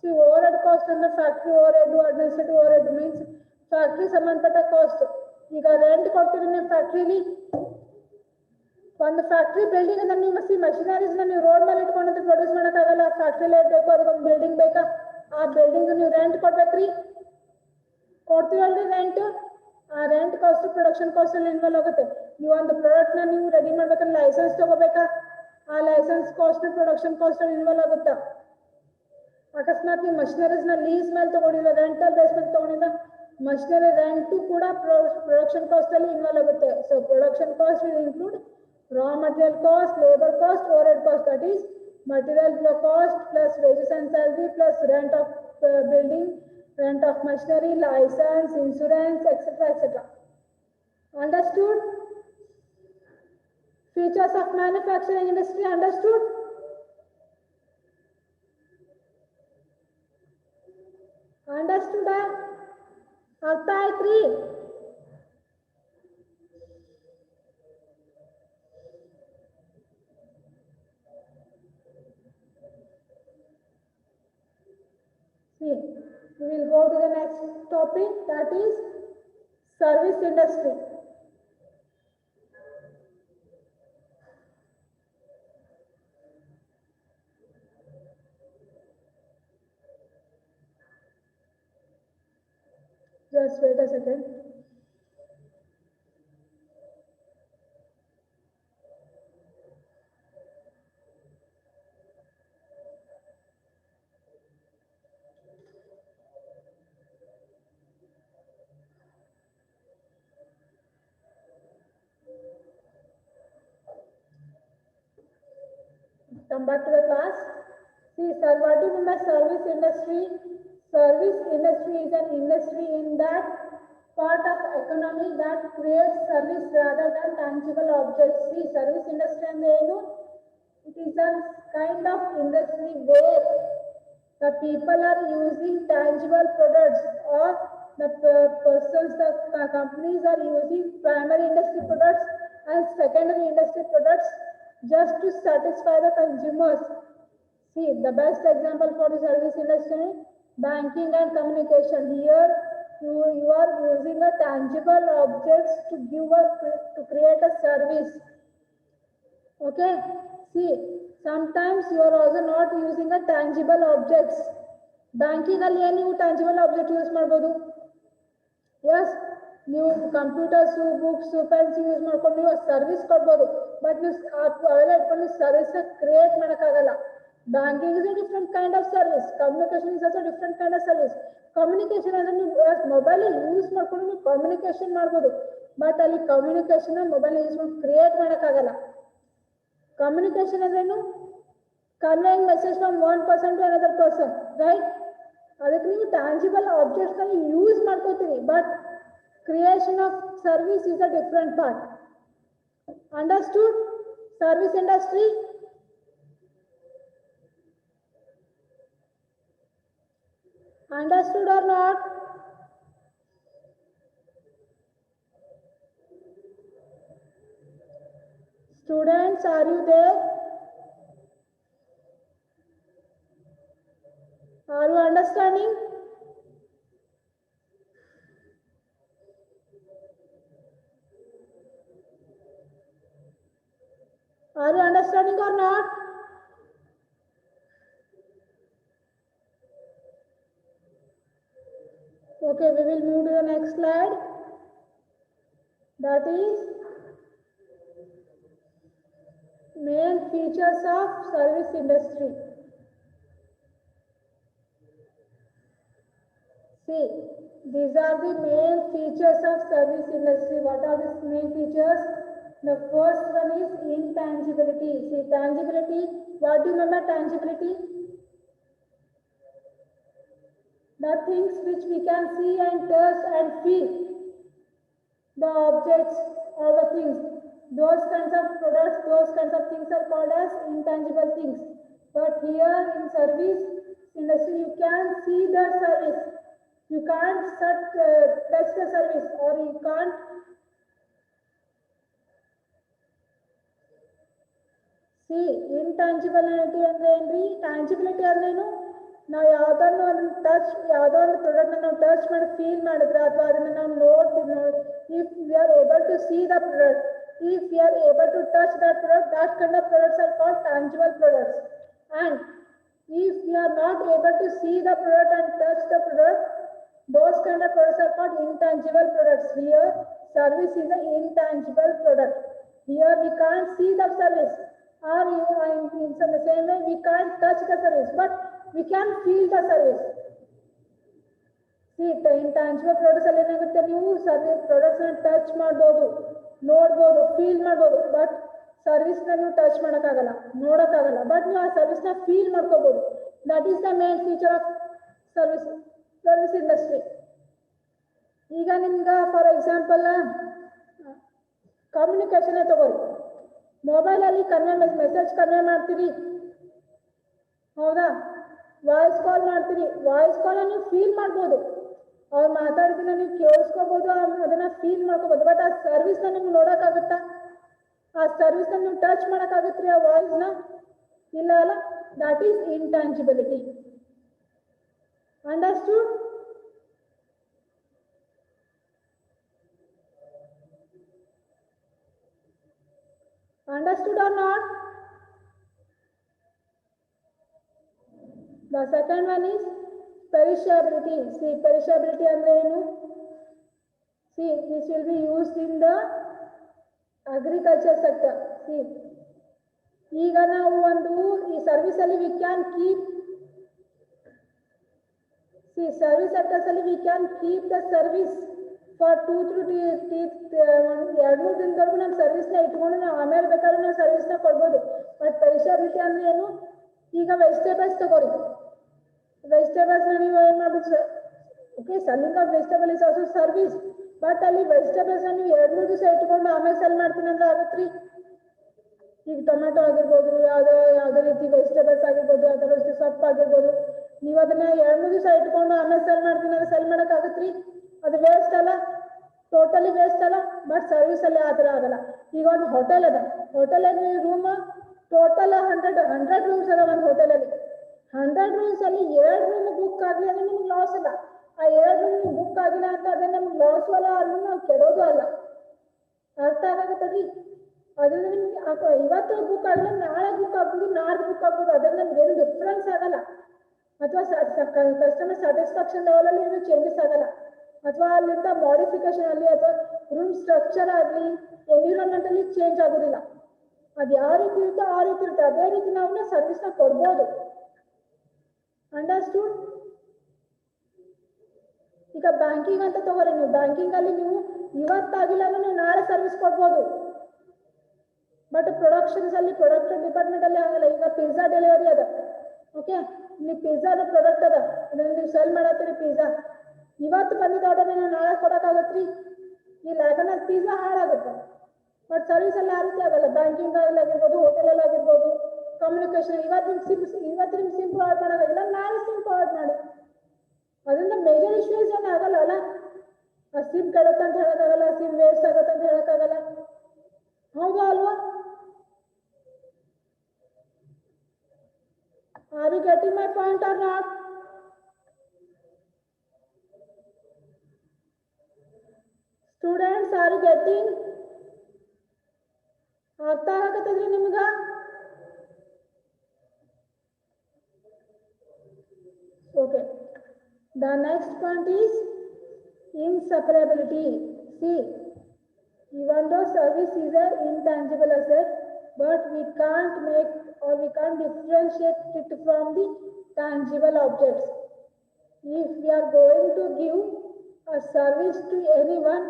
Speaker 1: C, overhead cost ಅಂದ್ರೆ factory overhead, administrative overhead means factory ಸಂಬಂಧಪಟ್ಟ ಕಾಸ್ಟ್. ಈಗ ರೆಂಟ್ ಕೊಡ್ತೀರಿ ನೀವು ಫ್ಯಾಕ್ಟ್ರಿಲಿ, ಒಂದು ಫ್ಯಾಕ್ಟ್ರಿ ಬಿಲ್ಡಿಂಗ್ ಅಂದ್ರೆ ನೀವು ಮಷಿನರೀಸ್ ನೀವು ರೋಡ್ ಮೇಲೆ ಇಟ್ಕೊಂಡು ಪ್ರೊಡ್ಯೂಸ್ ಮಾಡೋಕ್ಕಾಗಲ್ಲ. ಫ್ಯಾಕ್ಟ್ರಿಲೇ ಇರಬೇಕು, ಅದಕ್ಕೊಂದು ಬಿಲ್ಡಿಂಗ್ ಬೇಕಾ, ಆ ಬಿಲ್ಡಿಂಗ್ ನೀವು ರೆಂಟ್ ಕೊಡ್ಬೇಕ್ರಿ. ಕೊಡ್ತೀವಲ್ರಿ ರೆಂಟ್, ಆ ರೆಂಟ್ ಕಾಸ್ಟ್ ಪ್ರೊಡಕ್ಷನ್ ಕಾಸ್ಟ್ ಅಲ್ಲಿ ಇನ್ವಾಲ್ವ್ ಆಗುತ್ತೆ. ನೀವು ಒಂದು ಪ್ರಾಡಕ್ಟ್ ನ ನೀವು ರೆಡಿ ಮಾಡ್ಬೇಕಂದ್ರೆ ಲೈಸೆನ್ಸ್ ತಗೋಬೇಕಾ, ಆ ಲೈಸೆನ್ಸ್ ಕಾಸ್ಟ್ ಪ್ರೊಡಕ್ಷನ್ ಕಾಸ್ಟ್ ಅಲ್ಲಿ ಇನ್ವಾಲ್ವ್ ಆಗುತ್ತಾ. ಅಕಸ್ಮಾತ್ ನೀವು ಮಷಿನರೀಸ್ ನ ಲೀಸ್ ಮೇಲೆ ತಗೊಂಡಿಲ್ಲ, ರೆಂಟಲ್ ಬೇಸ್ ಮೇಲೆ ತಗೊಂಡಿಲ್ಲ, ಮಷಿನರಿ ರೆಂಟ್ ಕೂಡ ಪ್ರೊಡಕ್ಷನ್ ಕಾಸ್ಟ್ ಅಲ್ಲಿ ಇನ್ವಾಲ್ವ್ ಆಗುತ್ತೆ. So production cost will include raw material cost, labor cost, overhead cost, that is material cost plus wages and salary plus rent of building, rent of machinery, license, insurance, etc. etc. Understood? Features of manufacturing industry, understood? Understood? ಅರ್ಥ ಆಯ್ತ್ರಿ? See, we will go to the next topic, that is service industry. Just wait a second. Come back to the class. See, sir, what do you mean by service industry? Service industry is an industry in that part of economy that creates service rather than tangible objects. See, service industry and it is a kind of industry where the people are using tangible products, or the persons, the companies are using primary industry products and secondary industry products just to satisfy the consumers. See, the best example for the service industry, banking and communication. Here, you are using a tangible objects to create a service. Okay. See, sometimes you are also not using a tangible objects. Banking ಅಲ್ಲಿ ಏನು ನೀವು tangible object use ಮಾಡ್ಬೋದು. Yes, ನೀವು computers, books, pens use ಮಾಡ್ಕೊಂಡು ನೀವು service ಕೊಡ್ಬೋದು. But ನೀವು ಅವೆಲ್ಲ ಇಟ್ಕೊಂಡು ಸರ್ವಿಸ್ ಕ್ರಿಯೇಟ್ ಮಾಡೋಕ್ಕಾಗಲ್ಲ. Banking is a different kind of service. Communication is also different kind of service. Communication ಅಂದ್ರೆ ನೀವು ಮೊಬೈಲ್ ಯೂಸ್ ಮಾಡ್ಕೊಂಡು ನೀವು ಕಮ್ಯುನಿಕೇಶನ್ ಮಾಡ್ಬೋದು. ಬಟ್ ಅಲ್ಲಿ ಕಮ್ಯುನಿಕೇಶನ್ ಮೊಬೈಲ್ ಯೂಸ್ ಮಾಡಿ ಕ್ರಿಯೇಟ್ ಮಾಡೋಕ್ಕಾಗಲ್ಲ. Communication ಅಂದ್ರೇನು? Conveying message from one person to another person, right? ಅದಕ್ಕೆ ನೀವು ಟ್ಯಾಂಜಿಬಲ್ ಆಬ್ಜೆಕ್ಟ್ಸ್ ನಲ್ಲಿ ಯೂಸ್ ಮಾಡ್ಕೋತೀರಿ, but creation of service is a different part. Understood? Service industry. Understood or not? Students, are you there? Are you understanding? Are you understanding or not? Okay, we will move to the next slide. That is main features of service industry. See, these are the main features of service industry. What are these main features? The first one is intangibility. See, tangibility. What do you mean by tangibility? The things which we can see and touch and feel. The objects or the things. Those kinds of products, those kinds of things are called as intangible things. But here in service industry, you can see the service. You can't touch the service, or you can't see. Intangibility ಅಂದ್ರೆ ಏನ್ರಿ? ಟ್ಯಾಂಜಿಬಿಲಿಟಿ ಅಂದ್ರೆ ಏನು? ನಾವು ಯಾವ್ದನ್ನು ಅದನ್ನ touch, ಯಾವುದೋ ಒಂದು product ನಾವು touch ಮಾಡಿ ಫೀಲ್ ಮಾಡಿದ್ರೆ, ಅಥವಾ ಅದನ್ನ ನಾವು ನೋಡ್ತೀವಿ, if we are able to see the product, if we are able to touch that product, that kind of products are called tangible products. And if we are not able to see the product and touch the product, those kind of products are called intangible products. Here, service is an intangible product. Here we can't see the service, or in the same way we can't touch the service, but we can feel the service. See, intangible products ಅಲ್ಲಿ ಏನಾಗುತ್ತೆ, ನೀವು service products ನ touch ಮಾಡ್ಬೋದು, ನೋಡ್ಬೋದು, feel ಮಾಡ್ಬೋದು, but service ನ ನೀವು touch ಮಾಡೋಕ್ಕಾಗಲ್ಲ, ನೋಡೋಕ್ಕಾಗಲ್ಲ, ಬಟ್ ನೀವು ಆ ಸರ್ವಿಸ್ ನ ಫೀಲ್ ಮಾಡ್ಕೋಬಹುದು. That is the main feature of service industry. ಈಗ ನಿಮ್ಗೆ ಫಾರ್ ಎಕ್ಸಾಂಪಲ್ ಕಮ್ಯುನಿಕೇಶನ್ ತಗೋರಿ. ಮೊಬೈಲ್ ಅಲ್ಲಿ ಮೆಸೇಜ್ ಕನ್ವೆ ಮಾಡ್ತೀರಿ, ಹೌದಾ? ವಾಯ್ಸ್ ಕಾಲ್ ಮಾಡ್ತೀರಿ. ವಾಯ್ಸ್ ಕಾಲ್ ನೀವು ಫೀಲ್ ಮಾಡ್ಬೋದು, ಅವ್ರು ಮಾತಾಡಿದ್ರೆ ನೀವು ಕೇಳಿಸ್ಕೋಬಹುದು, ಅದನ್ನ ಫೀಲ್ ಮಾಡ್ಕೋಬಹುದು. ಬಟ್ ಆ ಸರ್ವಿಸ್ ನ ನಿಮ್ಗೆ ನೋಡಕ್ಕಾಗುತ್ತಾ? ಆ ಸರ್ವಿಸ್ ನ ನೀವು ಟಚ್ ಮಾಡಕ್ಕಾಗತ್ರಿ ಆ ವಾಯ್ಸ್ ನ? ಇಲ್ಲ ಅಲ್ಲ. That is ಇಂಟ್ಯಾಂಜಿಬಿಲಿಟಿ. Understood? Understood or not? The second one is perishability. See, perishability andre enu? See, this will be used in the agriculture sector. See, ಈಗ ನಾವು ಒಂದು ಈ ಸರ್ವಿಸ್ ಅಲ್ಲಿ we can keep service sectors ಅಲ್ಲಿ we can keep the service for 2 to 2 ದಿನದವರೆಗೂ ನಮ್ಮ ಸರ್ವಿಸ್ನ ಇಟ್ಕೊಂಡು ನಾವು ಆಮೇಲೆ ಬೇಕಾದ್ರೆ ನಾವು ಸರ್ವಿಸ್ನ ಕೊಡ್ಬೋದು. ಬಟ್ ಪೆರಿಷಬಿಲಿಟಿ ಅಂದ್ರೆ ಏನು? ಈಗ ವೆಜಿಟೇಬಲ್ಸ್ ತಗೋರಿ, ವೆಜಿಟೇಬಲ್ಸ್ನ ನೀವು ಏನು ಮಾಡ್ಬೇಕು sir? Okay, selling of vegetable is also service. But ಅಲ್ಲಿ ವೆಜಿಟೇಬಲ್ಸ್ನ ನೀವು 2-3 ದಿವಸ ಇಟ್ಕೊಂಡು ಆಮೇಲೆ ಸೆಲ್ ಮಾಡ್ತೀನಿ ಅಂದ್ರೆ ಆಗುತ್ತೆ ರೀ. ಈಗ ಟೊಮೆಟೊ ಆಗಿರ್ಬೋದು, ಯಾವುದೇ ರೀತಿ ವೆಜಿಟೇಬಲ್ಸ್ ಆಗಿರ್ಬೋದು, ಅದರ ಸೊಪ್ಪು ಆಗಿರ್ಬೋದು, ನೀವು ಅದನ್ನ 2-3 ದಿವಸ ಇಟ್ಕೊಂಡು ಆಮೇಲೆ ಸೆಲ್ ಮಾಡ್ತೀನಿ ಅಂದ್ರೆ ಸೆಲ್ ಮಾಡೋಕ್ಕಾಗತ್ತೆ ರೀ? ಅದು ವೇಸ್ಟ್ ಅಲ್ಲ, ಟೋಟಲಿ ವೇಸ್ಟ್ ಅಲ್ಲ. ಬಟ್ ಸರ್ವಿಸ್ ಅಲ್ಲಿ ಆ ಥರ ಆಗಲ್ಲ. ಈಗ ಒಂದು ಹೋಟೆಲ್ ಅದ, ಹೋಟೆಲಲ್ಲಿ ರೂಮ್ ಟೋಟಲ್ 100 ರೂಮ್ಸ್ ಅದ ಒಂದು ಹೋಟೆಲಲ್ಲಿ. 100 ರೂಮ್ಸ್ ಅಲ್ಲಿ 2 ರೂಮ್ ಬುಕ್ ಆಗಲಿ ಅಂದ್ರೆ ನಿಮ್ಗೆ ಲಾಸ್ ಇಲ್ಲ. ಆ 2 ರೂಮ್ ಬುಕ್ ಆಗಿಲ್ಲ ಅಂತ ಅದೇ ನಮ್ಗೆ ಲಾಸ್ ಅಲ್ಲ, ಅಲ್ಲಿ ನಾವು ಕೆಡೋದು ಅಲ್ಲ. ಅರ್ಥ ಆಗುತ್ತದ್ರಿ? ಅದರಿಂದ ನಿಮ್ಗೆ ಇವತ್ತು ಬುಕ್ ಆಗಲ್ಲ, ನಾಳೆ ಬುಕ್ ಆಗ್ಬೋದು, ನಾಡ್ದು ಬುಕ್ ಆಗ್ಬೋದು, ಅದರಿಂದ ನಮ್ಗೆ ಏನು ಡಿಫ್ರೆನ್ಸ್ ಆಗಲ್ಲ. ಅಥವಾ ಕಸ್ಟಮರ್ ಸ್ಯಾಟಿಸ್ಫ್ಯಾಕ್ಷನ್ ಲೆವೆಲಲ್ಲಿ ಏನು ಚೇಂಜಸ್ ಆಗಲ್ಲ. ಅಥವಾ ಅಲ್ಲಿಂದ ಮಾಡಿಫಿಕೇಶನ್ ಆಗಲಿ ಅಥವಾ ರೂಮ್ ಸ್ಟ್ರಕ್ಚರ್ ಆಗಲಿ ಎನ್ವಿರಾನ್ಮೆಂಟಲ್ಲಿ ಚೇಂಜ್ ಆಗೋದಿಲ್ಲ. ಅದು ಯಾವ ರೀತಿ ಇರುತ್ತೋ ಆ ರೀತಿ ಇರುತ್ತೆ. ಅದೇ ರೀತಿ ನಾವು ಸರ್ವಿಸ್ನ ಕೊಡ್ಬೋದು. ಅಂಡರ್ಸ್ಟೂಡ್? ಈಗ ಬ್ಯಾಂಕಿಂಗ್ ಅಂತ ತಗೋರಿ, ನೀವು ಬ್ಯಾಂಕಿಂಗಲ್ಲಿ ನೀವು ಇವತ್ತಾಗಿಲ್ಲ ಅಂದ್ರೆ ನೀವು ನಾಳೆ ಸರ್ವಿಸ್ ಕೊಡ್ಬೋದು. ಬಟ್ ಪ್ರೊಡಕ್ಷನ್ಸ್ ಅಲ್ಲಿ ಪ್ರೊಡಕ್ಟ್ ಡಿಪಾರ್ಟ್ಮೆಂಟ್ ಅಲ್ಲಿ ಆಗಲ್ಲ. ಈಗ ಪಿಜ್ಜಾ ಡೆಲಿವರಿ ಅದ, ಓಕೆ, ನೀವು ಪಿಜ್ಜಾದ ಪ್ರಾಡಕ್ಟ್ ಅದ, ಅದನ್ನ ನೀವು ಸೆಲ್ ಮಾಡತ್ತೀರಿ. ಪಿಜ್ಜಾ ಇವತ್ತು ಬಂದಿದ್ದ ಆರ್ಡರ್ ನೀವು ನಾಳೆ ಕೊಡೋಕ್ಕಾಗತ್ರಿ? ಇಲ್ಲ, ಯಾಕಂದ್ರೆ ಪಿಜ್ಜಾ ಹಾಳಾಗುತ್ತೆ. ಬಟ್ ಸರ್ವಿಸ್ ಅಲ್ಲಿ ಆ ರೀತಿ ಆಗಲ್ಲ. ಬ್ಯಾಂಕಿಂಗ್ ಅಲ್ಲಿ ಆಗಿರ್ಬೋದು, ಹೋಟೆಲಲ್ಲಿ ಆಗಿರ್ಬೋದು, ಕಮ್ಯುನಿಕೇಶನ್ ಇವತ್ತು ನಿಮ್ಗೆ ಸಿಂಪಲ್ ಆರ್ಡರ್ ಮಾಡೋಕ್ಕಾಗಿಲ್ಲ, ನಾಳೆ ಸಿಂಪಲ್ ಆರ್ಡರ್ ಮಾಡಿ. ಅದರಿಂದ ಮೇಜರ್ ಇಶ್ಯೂಸ್ ಏನು ಆಗಲ್ಲ ಅಲ್ಲ. ಆ ಸಿಮ್ ಕೆಡುತ್ತೆ ಅಂತ ಹೇಳೋಕ್ಕಾಗಲ್ಲ, ಸಿಮ್ ವೇಸ್ಟ್ ಆಗುತ್ತೆ ಅಂತ ಹೇಳೋಕ್ಕಾಗಲ್ಲ. ಹೌದಾ ಅಲ್ವಾ? Are you getting my point or not? Students, are you getting? ಅರ್ಥ ಆಗತ್ತದ್ರಿ ನಿಮ್ಗ? Okay. The next point is inseparability. See, even though service is an intangible asset, but we can't make or we can't differentiate it from the tangible objects. If we are going to give a service to anyone,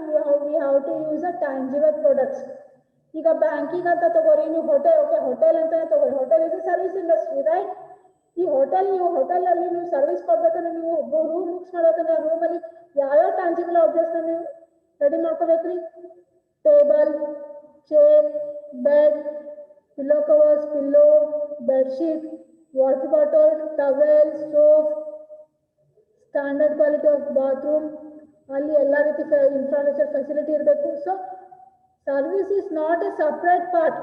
Speaker 1: we have to use a tangible products. ಈಗ banking ಅಂತ ತಗೋರಿ, ನೀವು hotel ಅಂತಾನೆ ತಗೋರಿ. Hotel is service industry, right? ಈ ಹೋಟೆಲಲ್ಲಿ ನೀವು service ಕೊಡ್ಬೇಕಂದ್ರೆ ನೀವು ರೂಮ್ ಬುಕ್ಸ್ ಮಾಡ್ಬೇಕಂದ್ರೆ ಆ ರೂಮಲ್ಲಿ ಯಾವ್ಯಾವ ಟ್ಯಾಂಜಿಬಲ್ ಆಬ್ಜೆಕ್ಟ್ಸ್ನ ನೀವು ರೆಡಿ ಮಾಡ್ಕೋಬೇಕ್ರಿ? Table, chair, bed, pillow covers, bedsheet, water bottle, towel, soap, standard quality of bathroom, ಅಲ್ಲಿ ಎಲ್ಲ ರೀತಿ ಇನ್ಫ್ರಾಸ್ಟ್ರಕ್ಚರ್ ಫೆಸಿಲಿಟಿ ಇರಬೇಕು. So service is not a separate part,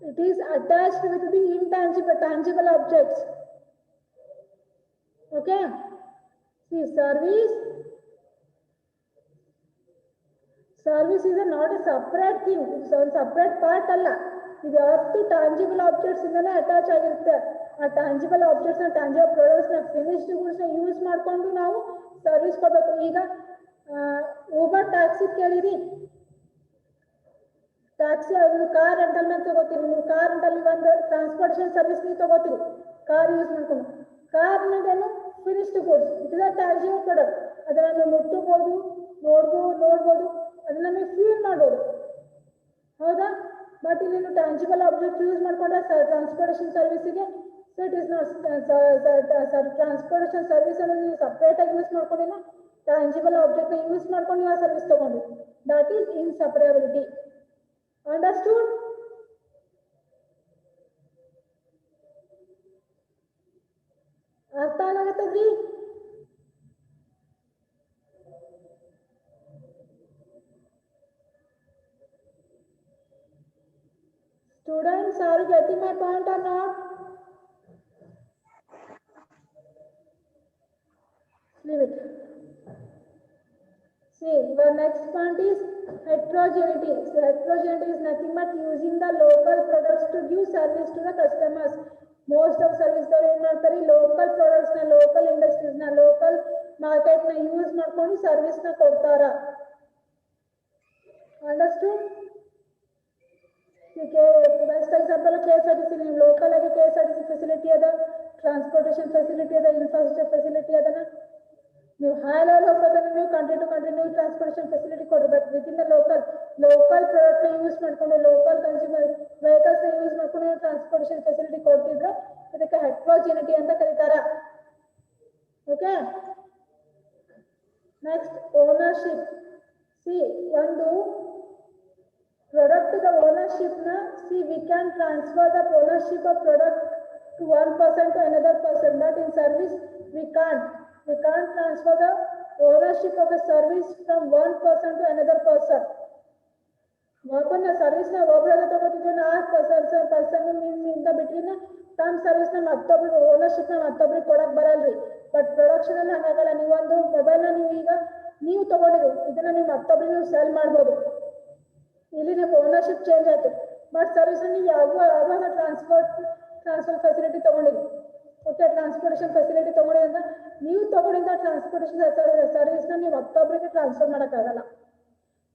Speaker 1: it is attached with the tangible objects. Okay? See, service is not a separate thing. It's a separate part ಅಲ್ಲ. ಇದು ಯಾವತ್ತು tangible objects ಇಂದನೇ attach ಆಗಿರುತ್ತೆ. ಆ tangible ಆಬ್ಜೆಕ್ಟ್ಸ್ನ, tangible ಪ್ರಾಡಕ್ಟ್ಸ್ನ, finished ಗೂಡ್ಸ್ನ use ಮಾಡಿಕೊಂಡು ನಾವು ಸರ್ವಿಸ್ ಕೊಡಬೇಕು. ಈಗ ಊಬರ್ ಟ್ಯಾಕ್ಸಿ ಕೇಳಿರಿ, ಟ್ಯಾಕ್ಸಿ ಅದು ಕಾರ್ ರೆಂಟಲ್ ಮೇಲೆ ತಗೋತೀರಿ. ನೀವು ಕಾರ್ ರೆಂಟಲ್ಲಿ ಒಂದು ಟ್ರಾನ್ಸ್ಪೋರ್ಟೇಷನ್ ಸರ್ವಿಸ್ ನೀವು ತಗೋತೀರಿ, ಕಾರ್ ಯೂಸ್ ಮಾಡ್ಕೊಂಡು. ಕಾರ್ ಅನ್ನೋದೇನು? Finished goods. It is a tangible product. ಅದನ್ನ ನೀವು ಮುಟ್ಟಬಹುದು, ನೋಡ್ಬೋದು, ಅದನ್ನ ನೀವು ಫೀಲ್ ಮಾಡ್ಬೋದು. ಹೌದಾ? ಬಟ್ ಇಲ್ಲಿ ನೀವು ಟ್ಯಾಂಜಿಬಲ್ ಆಬ್ಜೆಕ್ಟ್ ಯೂಸ್ ಮಾಡ್ಕೊಂಡ್ರೆ ಟ್ರಾನ್ಸ್ಪೋರ್ಟೇಷನ್ ಸರ್ವಿಸಿಗೆ, so it is not transportation service ಅನ್ನು ನೀವು ಸಪ್ರೇಟಾಗಿ ಯೂಸ್ ಮಾಡ್ಕೊಂಡಿಲ್ಲ, ಟ್ಯಾಂಜಿಬಲ್ ಆಬ್ಜೆಕ್ಟ್ ಯೂಸ್ ಮಾಡ್ಕೊಂಡು ನೀವು ಆ ಸರ್ವಿಸ್ ತಗೊಂಡು. That is inseparability. Understood? ಅರ್ಥ ಆಗತ್ತದ್ರಿ? Students, are you getting my point or not? leave it. See, the next point is heterogeneity. So heterogeneity is nothing but using the local products to give service to the customers. Most of service dವರು ಏನು ಮಾಡ್ತಾರೆ, local products ನ, local industries ನ, local market ನ use ಮಾಡ್ಕೊಂಡು service ನ ಕೊಡ್ತಾರ. Understood? Best example KSRTC. ನೀವು local ಆಗಿ KSRTC ಫೆಸಿಲಿಟಿ ಅದ, ಟ್ರಾನ್ಸ್ಪೋರ್ಟೇಷನ್ ಫೆಸಿಲಿಟಿ ಅದ, ಇನ್ಫ್ರಾಸ್ಟ್ರಕ್ಚರ್ ಫೆಸಿಲಿಟಿ ಅದನ್ನ ನೀವು ಹೈ ಲೆವೆಲ್ ಹೋಗೋದನ್ನ ನೀವು ಕಂಟ್ರಿ ಟು ಕಂಟ್ರಿ ನೀವು ಟ್ರಾನ್ಸ್ಪೋರ್ಟೇಷನ್ ಫೆಸಿಲಿಟಿ ಕೊಡಬೇಕು. With in the local product ನ ಯೂಸ್ ಮಾಡ್ಕೊಂಡು, ಲೋಕಲ್ ಕನ್ಸ್ಯೂಮರ್ ವೆಹಿಕಲ್ಸ್ ನ ಯೂಸ್ ಮಾಡ್ಕೊಂಡು ನೀವು ಟ್ರಾನ್ಸ್ಪೋರ್ಟೇಷನ್ ಫೆಸಿಲಿಟಿ ಕೊಡ್ತಿದ್ರೆ ಇದಕ್ಕೆ ಹೆಟ್ರೋಜಿನಿಟಿ ಅಂತ ಕರೀತಾರ. Okay, next ownership. ಸಿ, ಒಂದು ಪ್ರಾಡಕ್ಟ್ ದ ಓನರ್ಶಿಪ್ ನ, C V can transfer the ownership of product to one person to another person, but in service we can't transfer the ownership of a service from one person to another person. ಒಬ್ಬನ service ನ ಒಬ್ಬರೇ ತಗೋತಿದ್ವಿ, ಆ person ಇಂದ ಬಿಟ್ವಿನ ತಮ್ಮ service ನ ಮತ್ತೊಬ್ರು ownership ನ ಮತ್ತೊಬ್ರಿಗೆ ಕೊಡಕ್ ಬರಲ್ರಿ. ಬಟ್ ಪ್ರೊಡಕ್ಷನ್ ಅಲ್ಲಿ ಹಂಗಾಗಲ್ಲ. ನೀವೊಂದು ಮೊಬೈಲ್ ನ ನೀವು ತಗೊಂಡಿರಿ, ಇದನ್ನ ನೀವು ಮತ್ತೊಬ್ರಿಗೆ ನೀವು ಸೆಲ್ ಮಾಡ್ಬೋದು. ಇಲ್ಲಿ ನೀವು ಓನರ್ಶಿಪ್ ಚೇಂಜ್ ಆಯ್ತು, ಬಟ್ ಸರ್ವಿಸ್ ನೀವು ಯಾವಾಗ ಟ್ರಾನ್ಸ್ಫರ್ ಫೆಸಿಲಿಟಿ ತಗೊಂಡಿರಿ. ಓಕೆ, ಟ್ರಾನ್ಸ್ಪೋರ್ಟೇಷನ್ ಫೆಸಿಲಿಟಿ ತಗೊಂಡಿರಿ ಅಂತ ನೀವು ತಗೊಂಡಿದ್ದ ಟ್ರಾನ್ಸ್ಪೋರ್ಟೇಷನ್ ಸರ್ವಿಸ್ ನ ನೀವು ಮತ್ತೊಬ್ಬರಿಗೆ ಟ್ರಾನ್ಸ್ಫರ್ ಮಾಡೋಕ್ಕಾಗಲ್ಲ.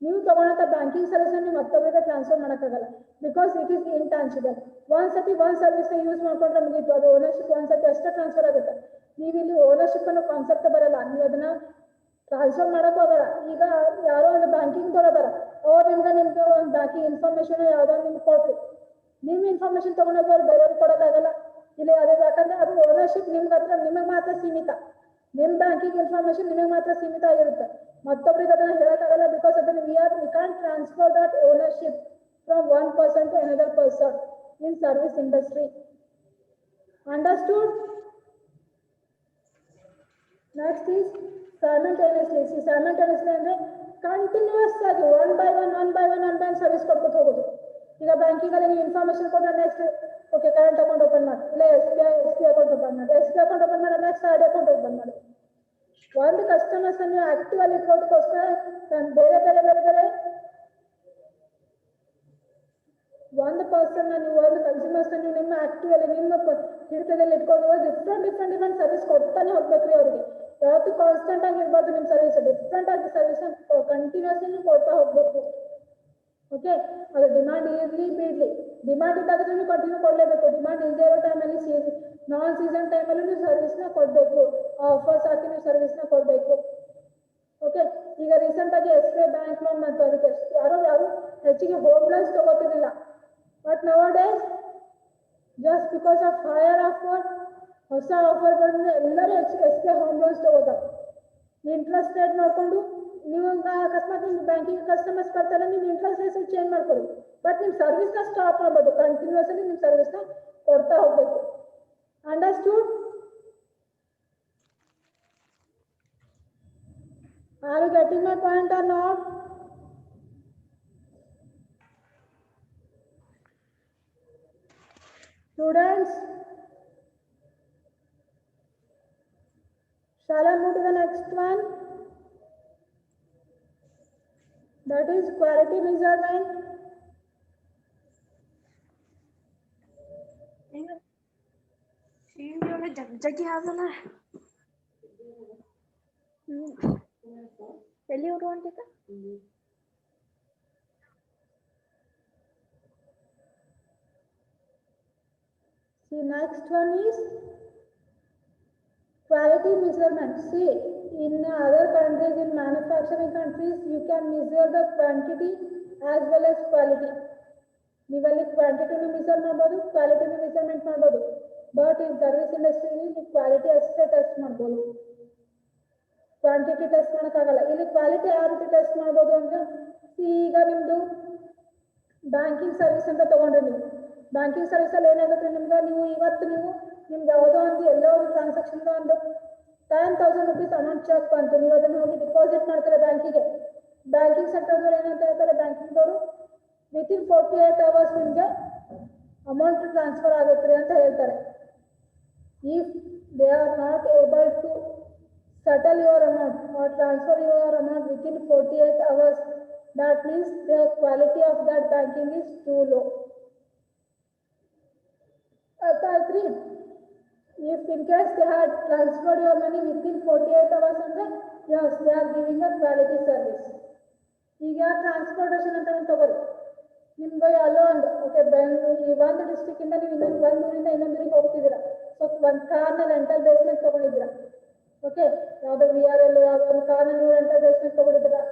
Speaker 1: ನೀವು ತಗೊಂಡಂತ ಬ್ಯಾಂಕಿಂಗ್ ಸರ್ವಿಸ್ ನೀವು ಮತ್ತೊಬ್ಬರಿಗೆ ಟ್ರಾನ್ಸ್ಫರ್ ಮಾಡೋಕ್ಕಾಗಲ್ಲ. Because it is intangible. ಒಂದ್ಸತಿ ಒಂದ್ ಸರ್ವಿಸ್ ನ ಯೂಸ್ ಮಾಡ್ಕೊಂಡ್ರೆ ಮುಗೀತು, ಅದು ಓನರ್ಶಿಪ್ ಒಂದ್ಸತಿ ಅಷ್ಟೇ ಟ್ರಾನ್ಸ್ಫರ್ ಆಗುತ್ತೆ. ನೀವು ಇಲ್ಲಿ ಓನರ್ಶಿಪ್ ಅನ್ನೋ ಕಾನ್ಸೆಪ್ಟ್ ಬರಲ್ಲ, ನೀವು ಅದನ್ನ ಟ್ರಾನ್ಸ್ಫರ್ ಮಾಡಕ್ ಹೋಗಲ್ಲ. ಈಗ ಯಾರೋ ಒಂದು ಬ್ಯಾಂಕಿಂಗ್ ತಗೋದಾರ, ಅವ್ರು ನಿಮ್ದು ಒಂದು ಬ್ಯಾಂಕಿಂಗ್ ಇನ್ಫಾರ್ಮೇಶನ್ ಯಾವ್ದೋ ನಿಮ್ಗೆ ಕೊಟ್ಟು ನೀವು ಇನ್ಫಾರ್ಮೇಶನ್ ತಗೊಂಡೋಗಿ ಅವ್ರು ಬೇರೆಯವ್ರಿಗೆ ಕೊಡೋಕ್ಕಾಗಲ್ಲ. ಇಲ್ಲಿ ಅದೇ ಯಾಕಂದ್ರೆ ಅದು ಓನರ್ಶಿಪ್ ನಿಮಗೆ ಮಾತ್ರ ಸೀಮಿತ. ನಿಮ್ಮ ಬ್ಯಾಂಕಿಂಗ್ ಇನ್ಫಾರ್ಮೇಶನ್ ನಿಮಗೆ ಮಾತ್ರ ಸೀಮಿತ ಆಗಿರುತ್ತೆ, ಮತ್ತೊಬ್ಬರಿಗೆ ಅದನ್ನ ಹೇಳಕ್ಕಾಗಲ್ಲ. ಬಿಕಾಸ್ ಅದನ್ನ we can transfer that ownership from one person to another person in service industry. Understood? Next is simultaneously. Simultaneously ಅಂದ್ರೆ ಕಂಟಿನ್ಯೂಸ್ ಆಗಿ ಒನ್ ಬೈ ಒನ್ ಸರ್ವಿಸ್ ಕೊಟ್ಬಿಟ್ಟು ಹೋಗೋದು. ಈಗ ಬ್ಯಾಂಕಿಂಗ್ ಅಲ್ಲಿ ನೀವು ಇನ್ಫಾರ್ಮೇಶನ್ ಕೊಟ್ಟರೆ next okay current account open ಮಾಡಿ, ಇಲ್ಲ ಎಸ್ ಬಿ ಅಕೌಂಟ್ ಓಪನ್ ಮಾಡಿ, ಅಕೌಂಟ್ ಓಪನ್ ಮಾಡಿ, ನೆಕ್ಸ್ಟ್ ಐಡಿ ಅಕೌಂಟ್ ಓಪನ್ ಮಾಡಿ. ಒಂದು ಕಸ್ಟಮರ್ಸ್ ನೀವು ಆಕ್ಟಿವ್ ಅಲ್ಲಿ ಇಟ್ಕೊಳ್ಳೋದಕ್ಕೋಸ್ಕರ ಬೇರೆ ಒಂದು ಪರ್ಸನ್ ನೀವು ಒಂದು ಕನ್ಸ್ಯೂಮರ್ಸ್ ನೀವು ನಿಮ್ಮ ಆಕ್ಟಿವ್ ಅಲ್ಲಿ ನಿಮ್ಮ ಹಿಡಿತದಲ್ಲಿ ಇಟ್ಕೊಂಡು ಡಿಫ್ರೆಂಟ್ ಸರ್ವಿಸ್ ಕೊಡ್ತಾನೆ ಹೋಗ್ಬೇಕ್ರಿ. ಅವ್ರಿಗೆ ಯಾವತ್ತೂ ಕಾನ್ಸ್ಟೆಂಟ್ ಆಗಿ ಇರ್ಬಾರ್ದು. ನಿಮ್ಮ ಸರ್ವಿಸ್ ಡಿಫ್ರೆಂಟ್ ಆಗಿ ಸರ್ವಿಸ್ ಕಂಟಿನ್ಯೂಸ್ಲಿ ಕೊಡ್ತಾ ಹೋಗ್ಬೇಕು. ಓಕೆ, ಅದು ಡಿಮಾಂಡ್ ಇರಲಿ ಬಿಡ್ಲಿ, ಡಿಮಾಂಡ್ ಇದ್ದಾಗ ನೀವು ಕಂಟಿನ್ಯೂ ಕೊಡಲೇಬೇಕು. ಡಿಮಾಂಡ್ ಇಲ್ಲದೆ ಇರೋ ಟೈಮಲ್ಲಿ ನಾನ್ ಸೀಸನ್ ಟೈಮಲ್ಲಿ ನೀವು ಸರ್ವಿಸ್ನ ಕೊಡಬೇಕು. ಆಫರ್ಸ್ ಹಾಕಿ ನೀವು ಸರ್ವಿಸ್ನ ಕೊಡಬೇಕು. ಓಕೆ, ಈಗ ರೀಸೆಂಟ್ ಆಗಿ SBI ಬ್ಯಾಂಕ್ ಲೋನ್ ಬಂತು, ಅದಕ್ಕೆ ಯಾರು ಹೆಚ್ಚಿಗೆ ಹೋಮ್ ಲೋನ್ಸ್ ತಗೋತಿರ್ಲಿಲ್ಲ. But nowadays just because of higher offer, ಹೊಸ ಆಫರ್ ಬಂದ್ರೆ ಎಲ್ಲರೂ SBI ಹೋಮ್ ಲೋನ್ಸ್ ತಗೋತಾರೆ. ಇಂಟ್ರೆಸ್ಟ್ ರೇಟ್ ನೋಡ್ಕೊಂಡು ನೀವು ಅಕಸ್ಮಾತ್ ನಿಮ್ಮ ಬ್ಯಾಂಕಿಂಗ್ ಕಸ್ಟಮರ್ಸ್ ಬರ್ತಾರೆ, ನೀವು ಇಂಟ್ರೆಸ್ಟ್ ರೇಟ್ಸ್ ಚೇಂಜ್ ಮಾಡ್ಕೊಳ್ಳಿ. ಬಟ್ ನಿಮ್ಮ ಸರ್ವಿಸ್ನ ಸ್ಟಾಪ್ ಮಾಡ್ಬೋದು, ಕಂಟಿನ್ಯೂಸ್ ಆಗಿ ನಿಮ್ಮ ಸರ್ವಿಸ್ನ ಕೊಡ್ತಾ ಹೋಗ್ಬೇಕು. Understood? Are you getting my point or not? Students, shall I move to the next one? That is quality measurement.
Speaker 2: जगी ಆದಲ್ಲ ಎಲ್ಲಿ ಹೋಗುವ ಅಂತ.
Speaker 1: See, next one is quality measurement. See, in other countries, in manufacturing countries, you can measure the quantity as well as quality. ನೀವಲ್ಲಿ ಕ್ವಾಂಟಿಟಿನ measure ಮಾಡ್ಬೋದು, ಕ್ವಾಲಿಟಿನ measurement ಮಾಡ್ಬೋದು. But ಈ service ಇಂಡಸ್ಟ್ರಿಯಲ್ಲಿ ನೀವು ಕ್ವಾಲಿಟಿ ಅಷ್ಟೇ ಟೆಸ್ಟ್ ಮಾಡ್ಬೋದು, ಕ್ವಾಂಟಿಟಿ ಟೆಸ್ಟ್ ಮಾಡೋಕ್ಕಾಗಲ್ಲ. ಇಲ್ಲಿ ಕ್ವಾಲಿಟಿ ಯಾವ ರೀತಿ ಟೆಸ್ಟ್ ಮಾಡ್ಬೋದು ಅಂದ್ರೆ, ಈಗ ನಿಮ್ಮದು ಬ್ಯಾಂಕಿಂಗ್ ಸರ್ವಿಸ್ ಅಂತ ತೊಗೊಂಡ್ರೆ ನೀವು ಬ್ಯಾಂಕಿಂಗ್ ಸರ್ವಿಸಲ್ಲಿ ಏನಾಗುತ್ತೆ ನಿಮ್ಗೆ, ನಿಮ್ಗೆ ಯಾವುದೋ ಒಂದು ಎಲ್ಲೋ ಒಂದು ಟ್ರಾನ್ಸಾಕ್ಷನ್ಗೆ ಒಂದು 10,000 rupees ಅಮೌಂಟ್ ಚೆಕ್ ಬಂತು, ನೀವು ಅದನ್ನು ಹೋಗಿ ಡಿಪಾಸಿಟ್ ಮಾಡ್ತಾರೆ ಬ್ಯಾಂಕಿಗೆ. ಬ್ಯಾಂಕಿಂಗ್ ಸೆಕ್ಟರ್ದವ್ರು ಏನಂತ ಹೇಳ್ತಾರೆ, ಬ್ಯಾಂಕಿಂಗ್ದವರು ವಿತಿನ್ 48 hours ನಿಮಗೆ ಅಮೌಂಟ್ ಟ್ರಾನ್ಸ್ಫರ್ ಆಗುತ್ತೆ ಅಂತ ಹೇಳ್ತಾರೆ. If they are not able to settle your amount or transfer your amount within 48 hours. That means the quality of that banking is too low. Agree? If in case they had transferred your money within 48 hours, yes, they are giving a quality service. ಈಗ transportation ಅಂತ ತಗೋರಿ, ನಿಮ್ಗೆ alone okay ಈ ಒಂದು ಡಿಸ್ಟ್ರಿಕ್ಟಿಂದ ನೀವು ಇನ್ನೊಂದು ಒಂದು ಊರಿಂದ ಇನ್ನೊಂದು ಊರಿಗೆ ಹೋಗ್ತಿದ್ದೀರಾ, ಸೊ ಒಂದು ಕಾರ್ನ ರೆಂಟಲ್ ಬೇಸ್ಮೆಂಟ್ ತೊಗೊಂಡಿದ್ದೀರಾ. ಓಕೆ, ಯಾವುದೋ VRL ಯಾವುದೋ ಒಂದು ಕಾರ್ನ ನೀವು ರೆಂಟಲ್ ಬೇಸ್ಮೆಂಟ್ ತೊಗೊಂಡಿದ್ದೀರಾ.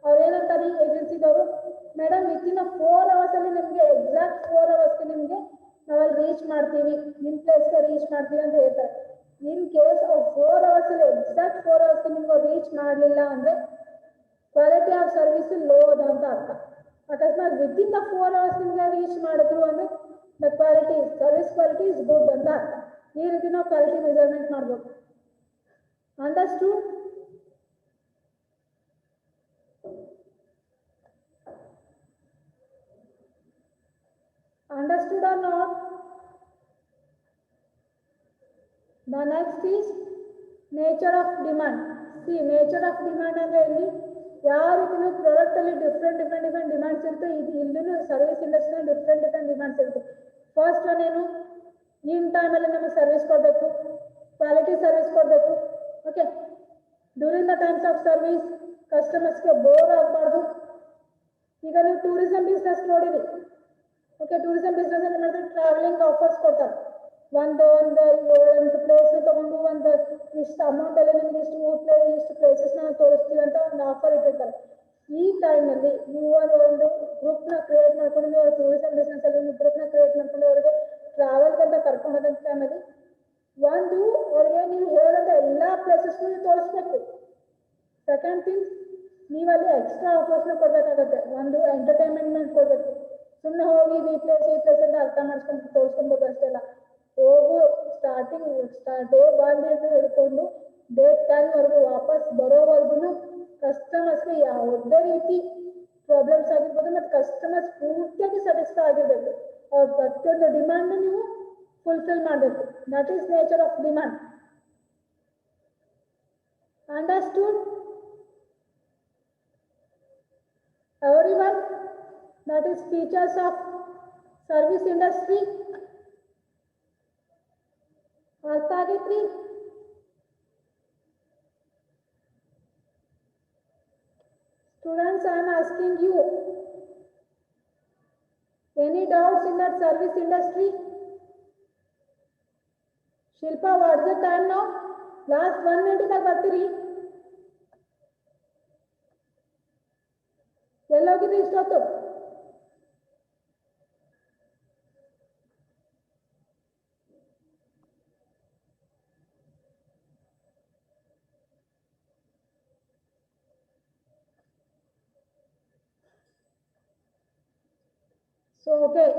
Speaker 1: ಅವ್ರು ಏನಂತಾರೆ ಈ ಏಜೆನ್ಸಿದವರು, ಮೇಡಮ್ ವಿತಿನ್ 4 ಅವರ್ಸಲ್ಲಿ ನಿಮಗೆ ಎಕ್ಸಾಕ್ಟ್ 4 ಅವರ್ಸ್ಗೆ ನಿಮಗೆ ನಾವಲ್ಲಿ ರೀಚ್ ಮಾಡ್ತೀವಿ, ನಿಮ್ಮ ಪ್ಲೇಸ್ಗೆ ರೀಚ್ ಮಾಡ್ತೀವಿ ಅಂತ ಹೇಳ್ತಾರೆ. ಇನ್ ಕೇಸ್ 4 ಅವರ್ಸಲ್ಲಿ ಎಕ್ಸಾಕ್ಟ್ 4 ಅವರ್ಸ್ಗೆ ನಿಮ್ಗೆ ರೀಚ್ ಮಾಡಲಿಲ್ಲ ಅಂದರೆ ಕ್ವಾಲಿಟಿ ಆಫ್ ಸರ್ವಿಸ್ ಲೋ ಅಂತ ಅರ್ಥ. ಅಕಸ್ಮಾತ್ ವಿತಿನ್ 4 ಅವರ್ಸ್ ನಿಮ್ಗೆ ರೀಚ್ ಮಾಡಿದ್ರು ಅಂದರೆ the quality service quality is good ಅಂತ ಅರ್ಥ. ಈ ರೀತಿ ನಾವು ಕ್ವಾಲಿಟಿ ಮೆಜರ್ಮೆಂಟ್ ಮಾಡ್ಬೋದು. Understood? Understood or not? The next is nature of demand. See, nature of demand ಅಂದ್ರೆ ಇಲ್ಲಿ ಯಾವ ರೀತಿಯೂ ಪ್ರಾಡಕ್ಟ್ ಅಲ್ಲಿ ಡಿಫ್ರೆಂಟ್ ಡಿಮಾಂಡ್ಸ್ ಇರುತ್ತೆ. ಇಲ್ಲೂ ಸರ್ವಿಸ್ ಇಂಡಸ್ಟ್ರಿ ಡಿಫ್ರೆಂಟ್ ಡಿಮಾಂಡ್ಸ್ ಇರುತ್ತೆ. ಫಸ್ಟ್ ಒನ್ ಏನು, ಇನ್ ಟೈಮಲ್ಲಿ ನಮಗೆ ಸರ್ವಿಸ್ ಕೊಡಬೇಕು, ಕ್ವಾಲಿಟಿ ಸರ್ವಿಸ್ ಕೊಡಬೇಕು. Okay, during the times of service ಕಸ್ಟಮರ್ಸ್ಗೆ ಬೋರ್ ಆಗಬಾರ್ದು. ಈಗ ನೀವು ಟೂರಿಸಂ ಬಿಸ್ನೆಸ್ ನೋಡಿರಿ. ಓಕೆ, ಟೂರಿಸಂ ಬಿಸ್ನೆಸ್ ಏನು ಮಾಡಿದ್ರೆ ಟ್ರಾವೆಲಿಂಗ್ ಆಫರ್ಸ್ ಕೊಡ್ತಾರೆ. ಒಂದು ಪ್ಲೇಸ್ ತಗೊಂಡು ಒಂದು ಇಷ್ಟು ಅಮೌಂಟಲ್ಲಿ ನಿಮ್ಗೆ ಇಷ್ಟು ಪ್ಲೇಸಸ್ನ ತೋರಿಸ್ತೀವಿ ಅಂತ ಒಂದು ಆಫರ್ ಇಟ್ಟಿರ್ತಾರೆ. ಈ ಟೈಮಲ್ಲಿ ನೀವು ಒಂದು ಗ್ರೂಪ್ನ ಕ್ರಿಯೇಟ್ ಮಾಡ್ಕೊಂಡು, ನೀವು ಟೂರಿಸಂ ಬಿಸ್ನೆಸ್ಸಲ್ಲಿ ಒಂದು ಗ್ರೂಪ್ನ ಕ್ರಿಯೇಟ್ ಮಾಡ್ಕೊಂಡು ಅವ್ರಿಗೆ ಟ್ರಾವೆಲ್ಗೆ ಅಂತ ಕರ್ಕೊಂಡು ಹೋದಂಥ ಟೈಮಲ್ಲಿ ಒಂದು ಅವ್ರಿಗೆ ನೀವು ಹೇಳೋಂಥ ಎಲ್ಲ ಪ್ಲೇಸಸ್ನು ತೋರಿಸ್ಬೇಕು. ಸೆಕೆಂಡ್ ಥಿಂಗ್ಸ್, ನೀವಲ್ಲಿ ಎಕ್ಸ್ಟ್ರಾ ಆಫರ್ಸ್ನ ಕೊಡಬೇಕಾಗತ್ತೆ. ಒಂದು ಎಂಟರ್ಟೈನ್ಮೆಂಟ್ ಕೊಡಬೇಕು. ಸುಮ್ಮನೆ ಹೋಗಿ ಈ ಪ್ಲೇಸ್ ಅಂತ ಅರ್ಥ ಮಾಡಿಸ್ಕೊಂಡು ತೋರಿಸ್ಕೊಬೋದು ಅಷ್ಟೇ ಅಲ್ಲ. ಹೋಗು ಡೇ 1 ಹಿಡ್ಕೊಂಡು ಡೇ 10ವರೆಗೂ ವಾಪಸ್ ಬರೋವರೆಗೂ ಕಸ್ಟಮರ್ಸ್ಗೆ ಯಾವುದೇ ರೀತಿ ಪ್ರಾಬ್ಲಮ್ಸ್ ಆಗಿರ್ಬೋದು ಮತ್ತು ಕಸ್ಟಮರ್ಸ್ ಪೂರ್ತಿಯಾಗಿ ಸ್ಯಾಟಿಸ್ಫೈ ಆಗಿರಬೇಕು. ಅವ್ರ ಪ್ರತಿಯೊಂದು ಡಿಮ್ಯಾಂಡ್ನ ನೀವು ಫುಲ್ಫಿಲ್ ಮಾಡಬೇಕು. That is nature of demand. Understood everyone? That is features of service industry. ಅರ್ಥ ಆಗೈತ್ರಿ? Students, I am asking you, any doubts in that service industry? Shilpa, what's the time now? Last 1 minute ದಾಗ ಬರ್ತೀರಿ. ಎಲ್ಲೋಗಿದ್ರಿ ಇಷ್ಟೊತ್ತು? So, okay,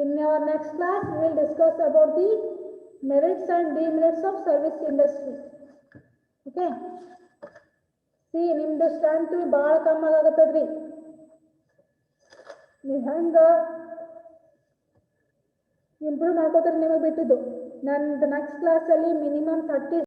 Speaker 1: in our next class, we will discuss about the merits and demerits of service industry. Okay. See, ನಿಮ್ದು strength ಭಾಳ ಕಮ್ಮಿ ಆಗತ್ತದ್ರಿ. ನೀವು ಹೆಂಗೆ improve ಮಾಡ್ಕೋತಾರೆ ನಿಮಗೆ ಬಿಟ್ಟಿದ್ದು. ನನ್ನ ನೆಕ್ಸ್ಟ್ ಕ್ಲಾಸಲ್ಲಿ ಮಿನಿಮಮ್ 30